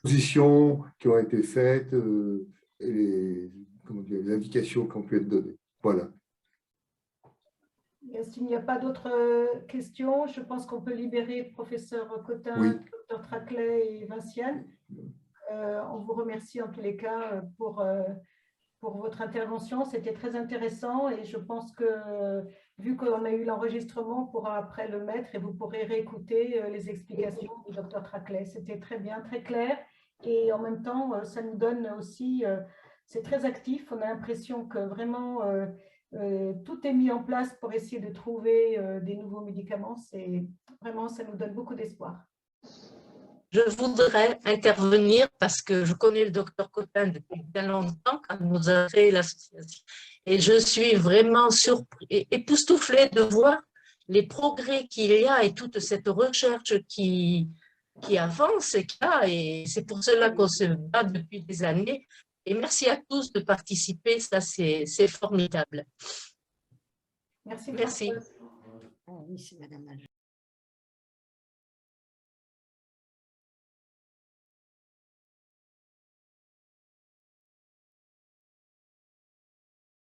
positions qui ont été faites et les indications qui ont pu être données. Voilà. S'il n'y a pas d'autres questions, je pense qu'on peut libérer le professeur Cotin, oui. Dr Traclet et Vinciane. On vous remercie en tous les cas pour votre intervention. C'était très intéressant et je pense que, vu qu'on a eu l'enregistrement, on pourra après le mettre et vous pourrez réécouter les explications du Dr Traclet. C'était très bien, très clair et en même temps, ça nous donne aussi, c'est très actif. On a l'impression que vraiment, tout est mis en place pour essayer de trouver des nouveaux médicaments. Vraiment, ça nous donne beaucoup d'espoir. Je voudrais intervenir parce que je connais le docteur Cotin depuis bien longtemps quand nous avons créé l'association. Et je suis vraiment époustouflée de voir les progrès qu'il y a et toute cette recherche qui avance et c'est pour cela qu'on se bat depuis des années. Et merci à tous de participer, ça c'est formidable. Merci. Merci. Oui, c'est madame.